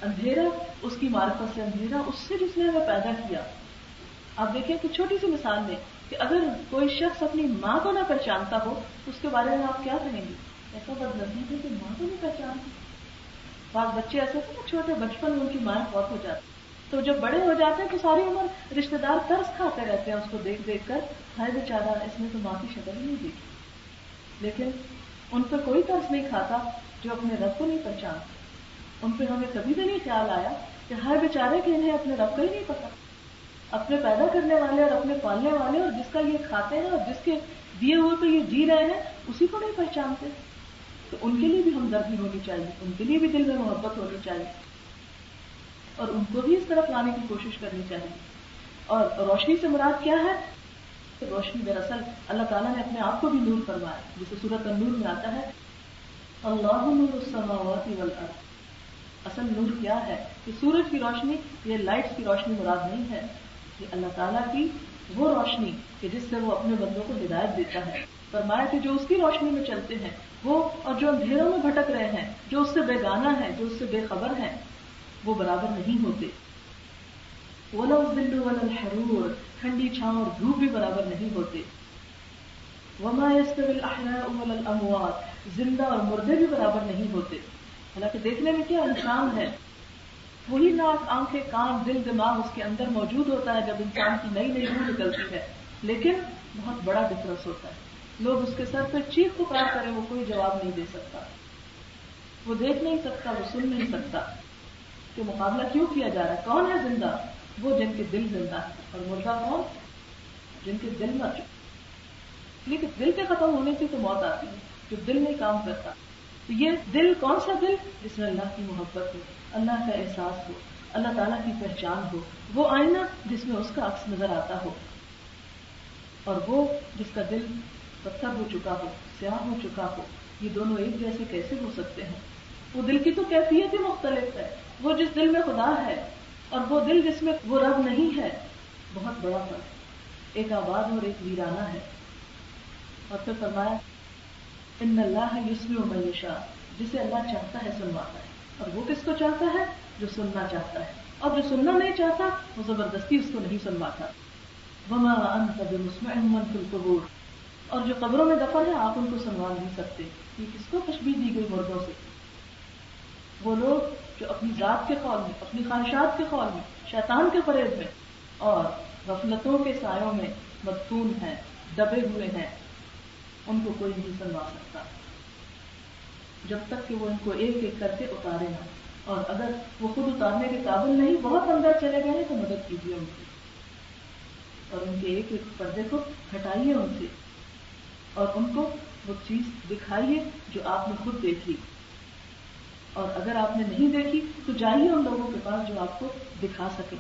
اندھیرا اس کی معرفت سے، اندھیرا اس سے جس نے ہمیں پیدا کیا. آپ دیکھیں کہ چھوٹی سی مثال میں کہ اگر کوئی شخص اپنی ماں کو نہ پہچانتا ہو تو اس کے بارے میں آپ کیا کہیں گے؟ ایسا بد نصیب ہے کہ ماں کو نہیں پہچانتی. بعض بچے ایسے تھے نا چھوٹے بچپن میں ان کی ماں فوت ہو جاتی، تو جب بڑے ہو جاتے ہیں تو ساری عمر رشتے دار ترس کھاتے رہتے ہیں اس کو دیکھ دیکھ کر، ہائے بیچارہ اس نے تو ماں کی شکل ہی نہیں دیکھی. لیکن ان پہ کوئی ترس نہیں کھاتا جو اپنے رب کو نہیں پہچانتا. ان پہ ہمیں کبھی بھی نہیں خیال آیا کہ ہائے بیچارے کہ انہیں اپنے رب کا ہی نہیں پتا، اپنے پیدا کرنے والے اور اپنے پالنے والے اور جس کا یہ کھاتے ہیں اور جس کے دیے ہوئے پہ یہ جی رہے ہیں اسی کو نہیں پہچانتے. تو ان کے لیے بھی ہمدردی ہونی چاہیے، ان کے لیے بھی دل میں محبت ہونی چاہیے، اور ان کو بھی اس طرف لانے کی کوشش کرنی چاہیے. اور روشنی سے مراد کیا ہے؟ روشنی دراصل اللہ تعالیٰ نے اپنے آپ کو بھی نور فرمایا، جسے سورۃ النور میں آتا ہے اللہ نور السماوات والارض. اصل نور کیا ہے؟ کہ سورج کی روشنی، یہ لائٹس کی روشنی مراد نہیں ہے، یہ اللہ تعالیٰ کی وہ روشنی کہ جس سے وہ اپنے بندوں کو ہدایت دیتا ہے. فرمایا کہ جو اس کی روشنی میں چلتے ہیں وہ، اور جو اندھیروں میں بھٹک رہے ہیں، جو اس سے بیگانہ ہیں، جو اس سے بے خبر ہیں، وہ برابر نہیں ہوتے. وَلَا الظِّلُّ وَلَا الْحَرُورُ، ٹھنڈی چھاؤں اور دھوپ بھی برابر نہیں ہوتے. وَمَا يَسْتَوِي الْأَحْيَاءُ وَلَا الْأَمْوَاتُ، زندہ اور مردے بھی برابر نہیں ہوتے. حالانکہ دیکھنے میں کیا انسان ہے، وہی ناک، آنکھیں، کان، دل، دماغ اس کے اندر موجود ہوتا ہے جب انسان کی نئی نئی روح نکلتی ہے، لیکن بہت بڑا ڈفرنس ہوتا ہے. لوگ اس کے سر پہ چیخ پکار کریں وہ کوئی جواب نہیں دے سکتا، وہ دیکھ نہیں سکتا، وہ سن نہیں سکتا کہ مقابلہ کیوں کیا جا رہا ہے. کون ہے زندہ؟ وہ جن کے دل زندہ ہے. اور مردہ کون؟ جن کے دل مر چکے. لیکن دل کے ختم ہونے سے تو موت آتی ہے، جو دل نہیں کام کرتا. تو یہ دل کون سا دل؟ جس میں اللہ کی محبت ہو، اللہ کا احساس ہو، اللہ تعالیٰ کی پہچان ہو. وہ آئینہ جس میں اس کا عکس نظر آتا ہو. اور وہ جس کا دل پتھر ہو چکا ہو، سیاہ ہو چکا ہو. یہ دونوں ایک جیسے کیسے ہو سکتے ہیں؟ وہ دل کی تو کیفیت ہی مختلف ہے. وہ جس دل میں خدا ہے اور وہ دل جس میں وہ رب نہیں ہے، بہت بڑا فرق. ایک آباد اور ایک ویرانہ ہے. اور پھر فرمایا ان اللہ یسمع من یشاء، جسے اللہ چاہتا ہے سنواتا ہے. اور وہ کس کو چاہتا ہے؟ جو سننا چاہتا ہے. اور جو سننا نہیں چاہتا وہ زبردستی اس کو نہیں سنواتا. وما انت بمسمع من فی القبور، اور جو قبروں میں دفن ہے آپ ان کو سنوا نہیں سکتے. یہ کس کو تشبیہ دی گئی؟ مردوں سے. وہ لوگ جو اپنی ذات کے خول میں، اپنی خواہشات کے خول میں، شیطان کے فریب میں اور غفلتوں کے سایوں میں مدفون ہیں، دبے ہوئے ہیں، ان کو کوئی نہیں سنوا سکتا جب تک کہ وہ ان کو ایک ایک کر کے اتارے نہ. اور اگر وہ خود اتارنے کے قابل نہیں، بہت اندر چلے گئے تو مدد کیجیے ان کی، اور ان کے ایک ایک پردے کو ہٹائیے ان سے، اور ان کو وہ چیز دکھائیے جو آپ نے خود دیکھی. اور اگر آپ نے نہیں دیکھی تو جائیے ان لوگوں کے پاس جو آپ کو دکھا سکے.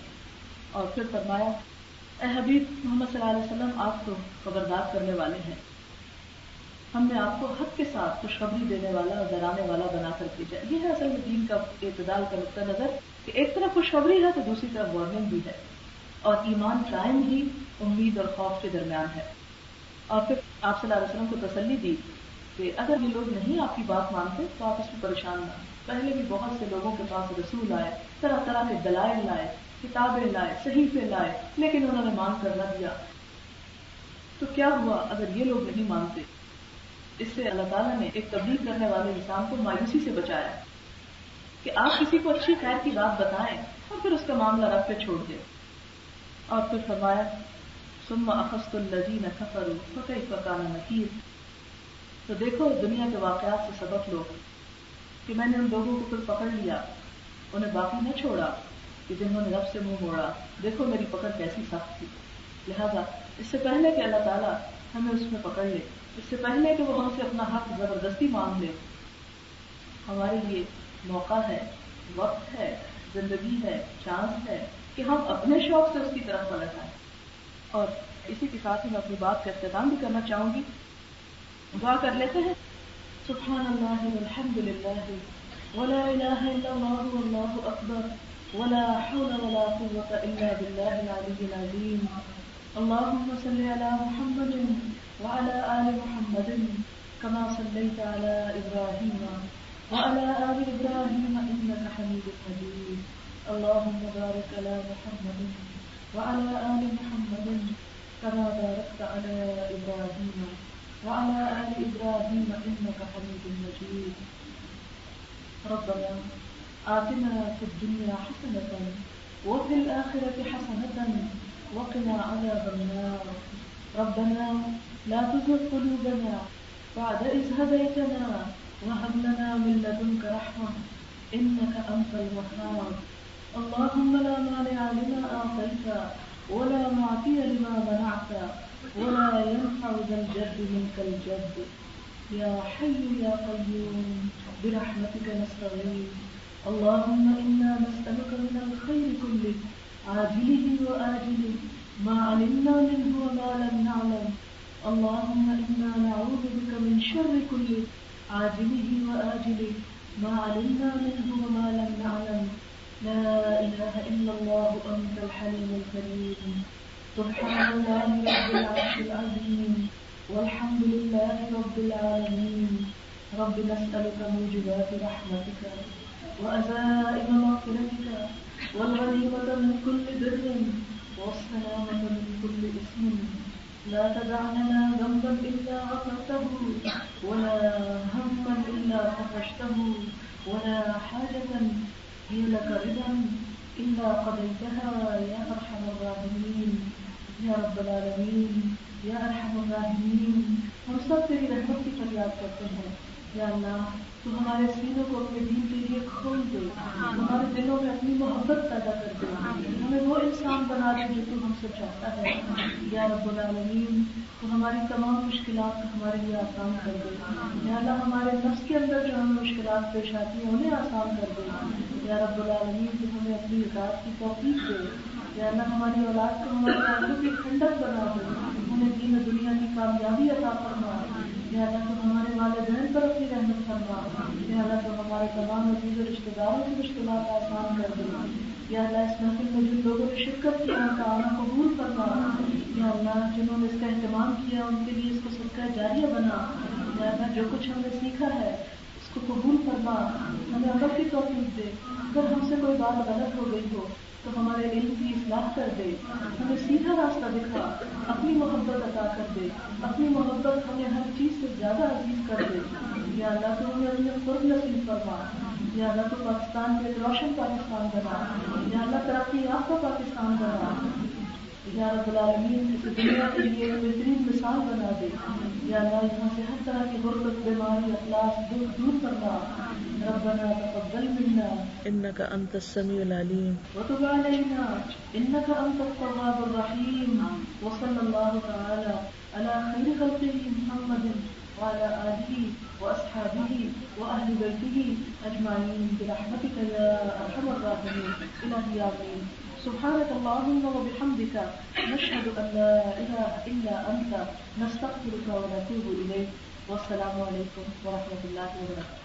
اور پھر فرمایا اے حبیب محمد صلی اللہ علیہ وسلم، آپ تو خبردار کرنے والے ہیں، ہم نے آپ کو حق کے ساتھ خوشخبری دینے والا اور ڈرانے والا بنا کر بھیجا. یہ ہے اصل میں دین کا اعتدال کا نقطہ نظر، کہ ایک طرف خوشخبری ہے تو دوسری طرف وارننگ بھی ہے. اور ایمان قائم ہی امید اور خوف کے درمیان ہے. اور پھر آپ صلی اللہ علیہ وسلم کو تسلی دی کہ اگر یہ لوگ نہیں آپ کی بات مانتے تو آپ اس میں پریشان نہ. پہلے بھی بہت سے لوگوں کے پاس رسول آئے، طرح طرح کے دلائل لائے، کتابیں لائے، صحیفے لائے، لیکن انہوں نے مان کر نہ دیا. تو کیا ہوا اگر یہ لوگ نہیں مانتے؟ اس سے اللہ تعالیٰ نے ایک تبلیغ کرنے والے انسان کو مایوسی سے بچایا. کہ آپ کسی کو اچھی خیر کی بات بتائیں اور پھر اس کا معاملہ رب پہ چھوڑ دیں. اور پھر فرمایا ثم اخذت الذین کفروا فکیف کان نکیر. تو دیکھو دنیا کے واقعات سے سبق لو کہ میں نے ان لوگوں کو پھر پکڑ لیا, انہیں باقی نہ چھوڑا کہ جنہوں نے رب سے منہ موڑا. دیکھو میری پکڑ کیسی سخت تھی. لہذا اس سے پہلے کہ اللہ تعالیٰ ہمیں اس میں پکڑ لے, اس سے پہلے کہ وہ ہم سے اپنا حق زبردستی مانگ لے, ہمارے لیے موقع ہے, وقت ہے, زندگی ہے, چانس ہے کہ ہم اپنے شوق سے اس کی طرف پلٹ آئیں. اور اسی کے ساتھ ہی میں اپنی بات کا اختتام بھی کرنا چاہوں گی. دعا کر لیتے ہیں. سبحان اللہ والحمد للہ ولا الہ الا اللہ واللہ اکبر ولا حول ولا قوة الا باللہ العلی العظیم. اللهم صل على محمد وعلى آل محمد كما صليت على إبراهيم وعلى آل إبراهيم إنك حميد مجيد. اللهم بارك على محمد وعلى آل محمد كما باركت على إبراهيم وعلى آل إبراهيم إنك حميد مجيد. ربنا آتنا في الدنيا حسنة وفي الآخرة حسنة وقنا عذاب النار. ربنا لا تزغ قلوبنا بعد إذ هديتنا وهب لنا من لدنك رحمة إنك أنت الوهاب. اللهم لا مانع لما أعطيت ولا معطي لما منعت ولا ينفع ذا الجد منك الجد. يا حي يا قيوم برحمتك نستغيث. اللهم إنا نسألك من الخير كله عاجله وآجله ما علمنا منه وما لم نعلم. اللهم إنا نعوذ بك من شر كله عاجله وآجله ما علمنا منه وما لم نعلم. لا إله إلا الله أنت الحليم الكريم. سبحان الله رب العرش العظيم والحمد لله رب العالمين. رب نسألك موجبات رحمتك وعزائم مغفرتك والغنيمة من كل بر والسلامة من كل إثم. لا تدع لنا ذنبا إلا غفرته ولا هما إلا فرجته ولا حاجة هي لك رضا إلا قضيتها يا أرحم الراحمين. یا رب العالمین یا ارحم الراحمین. ہم سب تیری رحمت کی فریاد کرتے ہیں. یا اللہ تو ہمارے سینوں کو اپنے دین کے لیے کھول دے, ہمارے دلوں میں اپنی محبت پیدا کر دے, ہمیں وہ انسان بنا دے جو تو ہم سے چاہتا ہے. یا رب العالمین تو ہماری تمام مشکلات کو ہمارے لیے آسان کر دے. یا اللہ ہمارے نفس کے اندر جو ہمیں مشکلات پیش آتی ہیں انہیں آسان کر دے. یا رب العالمین تو ہمیں اپنی اطاعت کی توفیق دے. یا اللہ ہماری اولاد کو ہمارے آنکھوں کی ٹھنڈک بنا دے, ہمیں دین و دنیا کی کامیابی عطا فرما. یا اللہ تو ہمارے والدین پر اپنی رحمت فرما. یا اللہ تو ہمارے تمام عزیز و رشتہ داروں کی مشکلات آسان کر دے. یا اللہ اس محفل میں جن لوگوں نے شرکت کیا ان کا آنا قبول فرما. یا اللہ جنہوں نے اس کا اہتمام کیا ان کے لیے اس کو صدقہ جاریہ بنا. یا اللہ جو کچھ ہم نے سیکھا ہے اس کو قبول فرما, ہمیں عمل کی توفیق دے. اگر ہم سے کوئی بات غلط ہو گئی ہو تو ہمارے علم کی اصلاح کر دے, ہمیں سیدھا راستہ دکھا, اپنی محبت عطا کر دے. اپنی محبت ہمیں ہر چیز سے زیادہ عزیز کر دے. یا اللہ تو ہمیں اپنے قرب نصیب فرما. یا اللہ تو پاکستان میں ایک روشن پاکستان بنا. یا اللہ ترقی یافتہ پاکستان بنا. یا رب العالمین اس دنیا کے لیے بہترین مثال بنا دے. یا اللہ یہاں سے ہر طرح کی غربت, بیماری, افلاس دور فرما. ربنا تقبل منا انك انت السميع العليم وتب علينا انك انت التواب الرحيم. وصلى الله تعالى على خير خلقه محمد وعلى آله وأصحابه وأهل بيته أجمعين برحمتك يا أرحم الراحمين. إلهي آمين. سبحانك اللهم وبحمدك نشهد أن لا إله إلا أنت نستغفرك ونتوب إليك. والسلام عليكم ورحمة الله وبركاته.